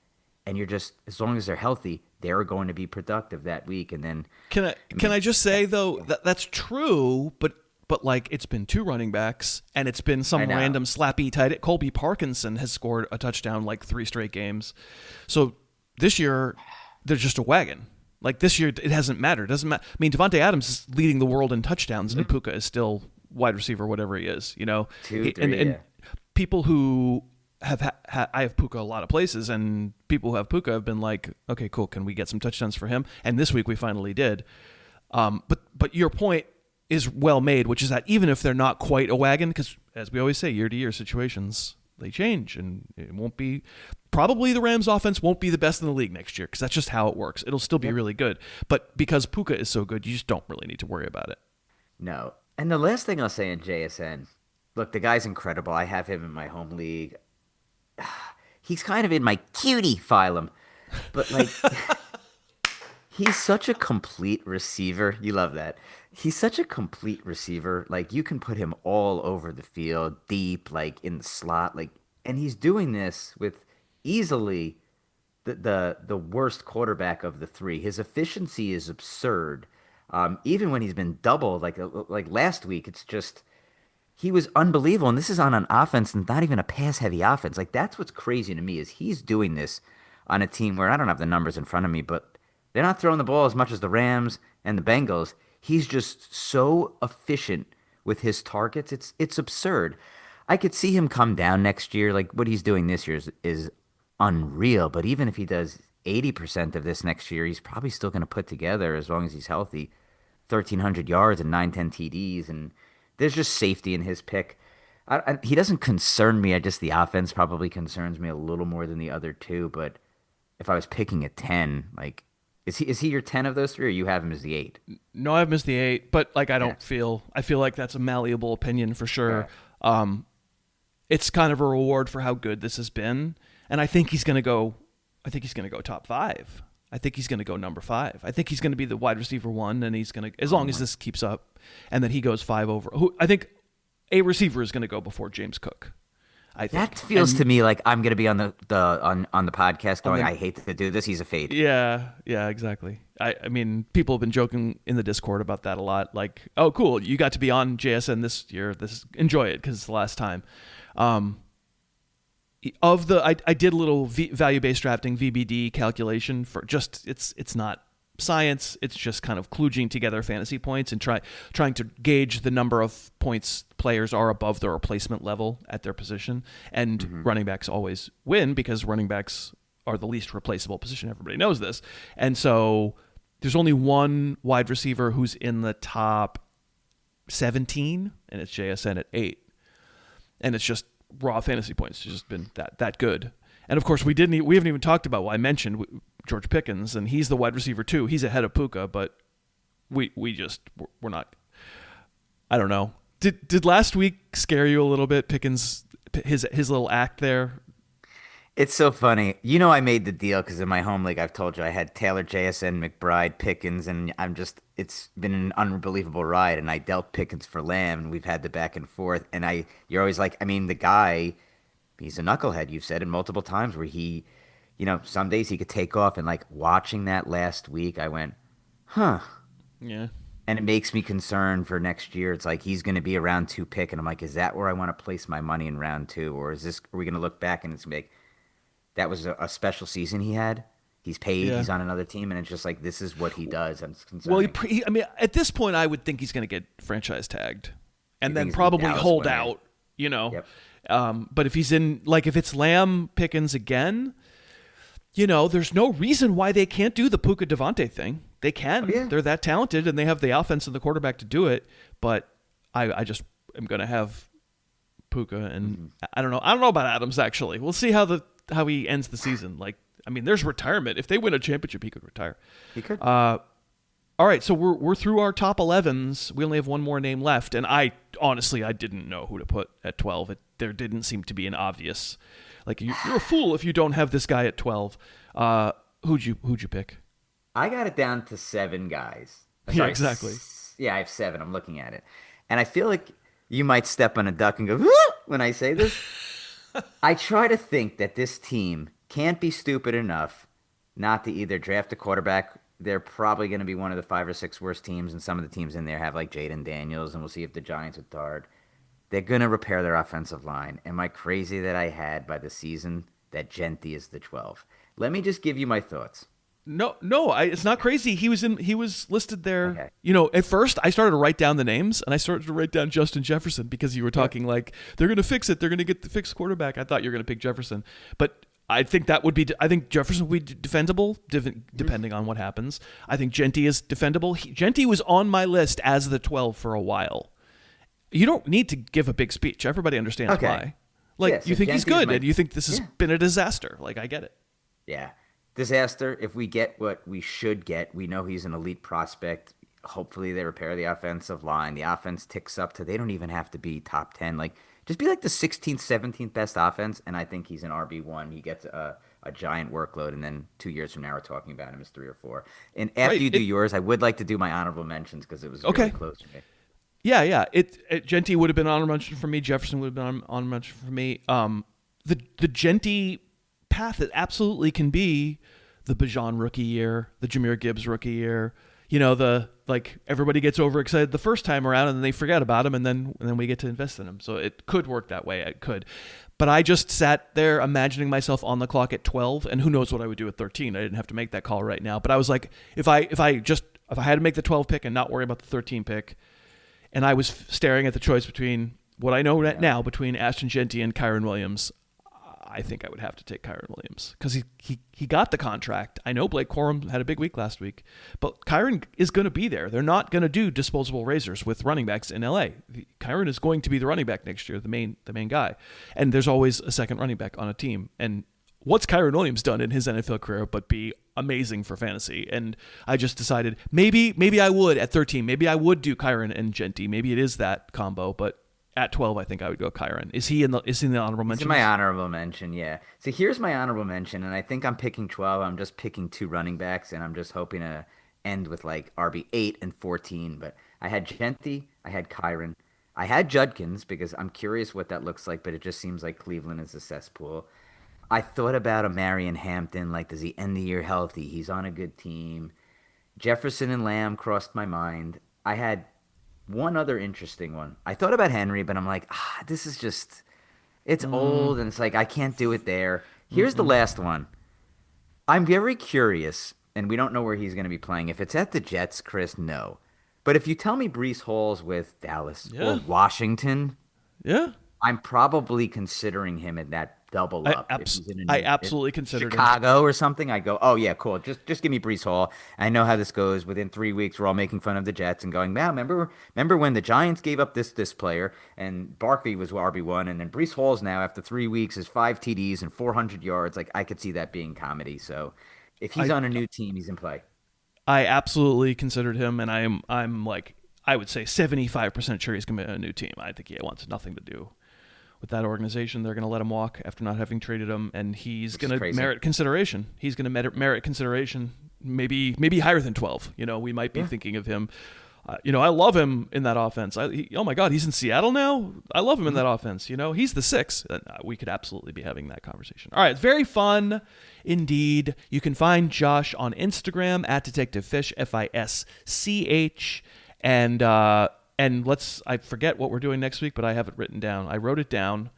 S5: and you're just, as long as they're healthy, they're going to be productive that week. And then
S2: can I just say though that's true, but like it's been 2 running backs and it's been some random slappy tight end. Colby Parkinson has scored a touchdown like 3 straight games. So this year they're just a wagon. Like this year it hasn't mattered. It doesn't matter. I mean, Devontae Adams is leading the world in touchdowns and Puka is still wide receiver, whatever he is.
S5: 2, 3,
S2: and people who have I have Puka a lot of places, and people who have Puka have been like, okay, cool, can we get some touchdowns for him? And this week we finally did. But your point is well made, which is that even if they're not quite a wagon, because as we always say, year to year situations, they change, and it won't be, probably the Rams offense won't be the best in the league next year, because that's just how it works. It'll still be really good. But because Puka is so good, you just don't really need to worry about it.
S5: No. And the last thing I'll say in JSN, look, the guy's incredible. I have him in my home league. He's kind of in my cutie phylum, but like he's such a complete receiver. You love that. He's such a complete receiver. Like you can put him all over the field, deep, like in the slot, like, and he's doing this with easily the worst quarterback of the 3. His efficiency is absurd. Even when he's been doubled, like last week, it's just. He was unbelievable, and this is on an offense and not even a pass-heavy offense. Like, that's what's crazy to me is he's doing this on a team where I don't have the numbers in front of me, but they're not throwing the ball as much as the Rams and the Bengals. He's just so efficient with his targets. It's absurd. I could see him come down next year. Like, what he's doing this year is unreal, but even if he does 80% of this next year, he's probably still going to put together, as long as he's healthy, 1,300 yards and 9-10 TDs, and there's just safety in his pick. He doesn't concern me. The offense probably concerns me a little more than the other 2. But if I was picking a 10, like, is he your 10 of those 3, or you have him as the 8?
S2: No, I have him as the 8. But like, I feel like that's a malleable opinion for sure. Yeah. It's kind of a reward for how good this has been, and I think he's going to go. I think he's going to go top 5. I think he's going to go number 5. I think he's going to be the wide receiver 1, and he's going to, as long as this keeps up, and then he goes 5 over. I think a receiver is going to go before James Cook. I think
S5: that feels to me like I'm going to be on the podcast going, I hate to do this. He's a fade.
S2: Yeah, exactly. I mean, people have been joking in the Discord about that a lot. Like, oh, cool, you got to be on JSN this year. Enjoy it because it's the last time. I did a little value-based drafting VBD calculation for just it's not science. It's just kind of kludging together fantasy points and trying to gauge the number of points players are above their replacement level at their position. And running backs always win because running backs are the least replaceable position. Everybody knows this. And so there's only one wide receiver who's in the top 17, and it's JSN at 8. And it's just raw fantasy points. It's just been that good. And of course, we haven't even talked about what I mentioned. George Pickens, and he's the wide receiver too. He's ahead of Puka, but we're not. I don't know. Did last week scare you a little bit? Pickens, his little act there.
S5: It's so funny. You know, I made the deal because in my home league, I've told you I had Taylor, JSN, McBride, Pickens, and it's been an unbelievable ride. And I dealt Pickens for Lamb, and we've had the back and forth. And you're always like, I mean, the guy, he's a knucklehead. You've said it multiple times where he, some days he could take off. And like watching that last week, I went, huh.
S2: Yeah.
S5: And it makes me concerned for next year. It's like he's going to be a round 2 pick. And I'm like, is that where I want to place my money in round 2? Or are we going to look back and it's going to be like, that was a special season he had. He's paid. Yeah. He's on another team, and it's just like this is what he does. I'm concerned.
S2: Well, at this point, I would think he's going to get franchise tagged, and then probably hold out. Yep. But if he's if it's Lamb Pickens again, there's no reason why they can't do the Puka Devontae thing. They can. Oh, yeah. They're that talented, and they have the offense and the quarterback to do it. But I just am going to have Puka, and I don't know. I don't know about Adams actually. We'll see how he ends the season. There's retirement. If they win a championship, he could retire.
S5: He could.
S2: All right, so we're through our top 11s. We only have one more name left, and I didn't know who to put at 12. There didn't seem to be an obvious. You're a fool if you don't have this guy at 12. Who'd you pick?
S5: I got it down to 7 guys.
S2: Sorry, yeah, exactly.
S5: Yeah, I have 7. I'm looking at it, and I feel like you might step on a duck and go when I say this. I try to think that this team can't be stupid enough not to either draft a quarterback. They're probably going to be one of the 5 or 6 worst teams, and some of the teams in there have like Jaden Daniels, and we'll see if the Giants would dart. They're going to repair their offensive line. Am I crazy that I had by the season that Jeanty is the 12? Let me just give you my thoughts.
S2: No, it's not crazy. He was listed there. Okay. At first I started to write down the names, and I started to write down Justin Jefferson because you were talking like they're going to fix it. They're going to get the fixed quarterback. I thought you were going to pick Jefferson, but I think I think Jefferson would be defendable depending on what happens. I think Jeanty is defendable. Jeanty was on my list as the 12 for a while. You don't need to give a big speech. Everybody understands why. So you think he's good, and you think this has been a disaster. I get it.
S5: Yeah. Disaster. If we get what we should get, we know he's an elite prospect. Hopefully they repair the offensive line. The offense ticks up to they don't even have to be top 10. Just be the 16th, 17th best offense, and I think he's an RB1. He gets a giant workload, and then 2 years from now we're talking about him as 3 or 4. And after you do yours, I would like to do my honorable mentions because it was really close to me.
S2: Yeah. Jeanty would have been honorable mention for me. Jefferson would have been honorable mention for me. The Jeanty path, it absolutely can be the Bijan rookie year, the Jahmyr Gibbs rookie year. Everybody gets overexcited the first time around and then they forget about him, and then we get to invest in him. So it could work that way. It could. But I just sat there imagining myself on the clock at 12, and who knows what I would do at 13. I didn't have to make that call right now. But I was like, if I had to make the 12 pick and not worry about the 13 pick, and I was staring at the choice between what I know right now between Ashton Jeanty and Kyren Williams, I think I would have to take Kyren Williams because he got the contract. I know Blake Corum had a big week last week, but Kyren is going to be there. They're not going to do disposable razors with running backs in LA. Kyren is going to be the running back next year, the main guy. And there's always a second running back on a team. And what's Kyren Williams done in his NFL career but be amazing for fantasy? And I just decided maybe I would at 13. Maybe I would do Kyren and Jeanty. Maybe it is that combo, but at 12, I think I would go Kyren. Is he in the honorable mention?
S5: He's in my honorable mention, yeah. So here's my honorable mention, and I think I'm picking 12. I'm just picking 2 running backs, and I'm just hoping to end with RB 8 and 14. But I had Jeanty, I had Kyren, I had Judkins because I'm curious what that looks like, but it just seems like Cleveland is a cesspool. I thought about a Marion Hampton, does he end the year healthy? He's on a good team. Jefferson and Lamb crossed my mind. I had one other interesting one. I thought about Henry, but I'm like, this is just, it's old, and it's I can't do it there. Here's the last one. I'm very curious, and we don't know where he's going to be playing. If it's at the Jets, Chris, no. But if you tell me Breece Hall's with Dallas or Washington, I'm probably considering him at that double up.
S2: I absolutely considered
S5: Chicago or something. I go, oh yeah, cool. Just give me Breece Hall. I know how this goes. Within 3 weeks, we're all making fun of the Jets and going, man, remember when the Giants gave up this player and Barkley was RB1, and then Breece Hall's now after 3 weeks is 5 TDs and 400 yards. I could see that being comedy. So If he's on a new team, he's in play.
S2: I absolutely considered him, and I'm like, I would say 75% sure he's going to be on a new team. I think he wants nothing to do with that organization. They're going to let him walk after not having traded him, and he's going to merit consideration. He's going to merit consideration, maybe higher than 12. We might be thinking of him. I love him in that offense. Oh my God, he's in Seattle now? I love him in that offense. He's the 6. We could absolutely be having that conversation. All right, it's very fun indeed. You can find Josh on Instagram at DetectiveFish, FISCH. And I forget what we're doing next week, but I have it written down. I wrote it down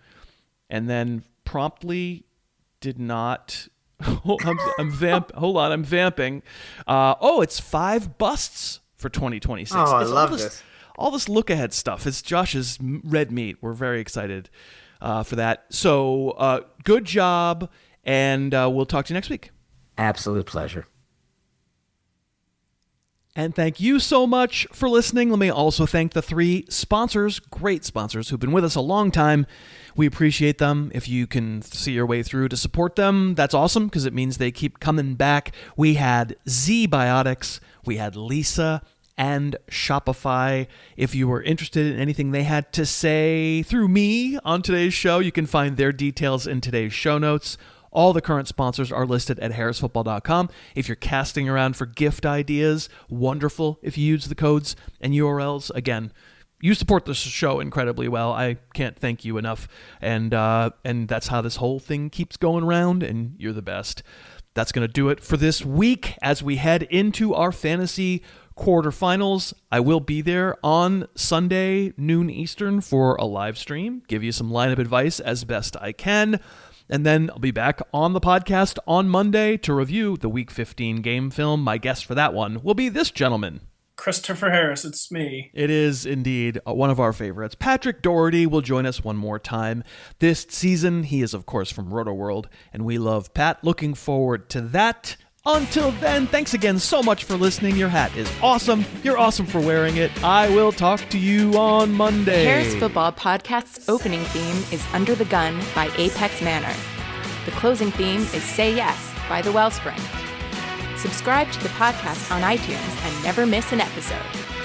S2: and then promptly did not. I'm vamping. It's 5 busts for 2026.
S5: Oh, I love this.
S2: All this look ahead stuff. It's Josh's red meat. We're very excited for that. So good job, and we'll talk to you next week.
S5: Absolute pleasure.
S2: And thank you so much for listening. Let me also thank the 3 sponsors, great sponsors, who've been with us a long time. We appreciate them. If you can see your way through to support them, that's awesome, because it means they keep coming back. We had Z-Biotics, we had Lisa, and Shopify. If you were interested in anything they had to say through me on today's show, you can find their details in today's show notes. All the current sponsors are listed at harrisfootball.com. If you're casting around for gift ideas, wonderful if you use the codes and URLs. Again, you support this show incredibly well. I can't thank you enough. And that's how this whole thing keeps going around, and you're the best. That's going to do it for this week as we head into our fantasy quarterfinals. I will be there on Sunday, noon Eastern, for a live stream. Give you some lineup advice as best I can. And then I'll be back on the podcast on Monday to review the Week 15 game film. My guest for that one will be this gentleman.
S7: Christopher Harris, it's me.
S2: It is indeed one of our favorites. Patrick Doherty will join us one more time this season. He is, of course, from RotoWorld, and we love Pat. Looking forward to that. Until then, thanks again so much for listening. Your hat is awesome. You're awesome for wearing it. I will talk to you on Monday.
S1: The Harris Football Podcast's opening theme is Under the Gun by Apex Manor. The closing theme is Say Yes by The Wellspring. Subscribe to the podcast on iTunes and never miss an episode.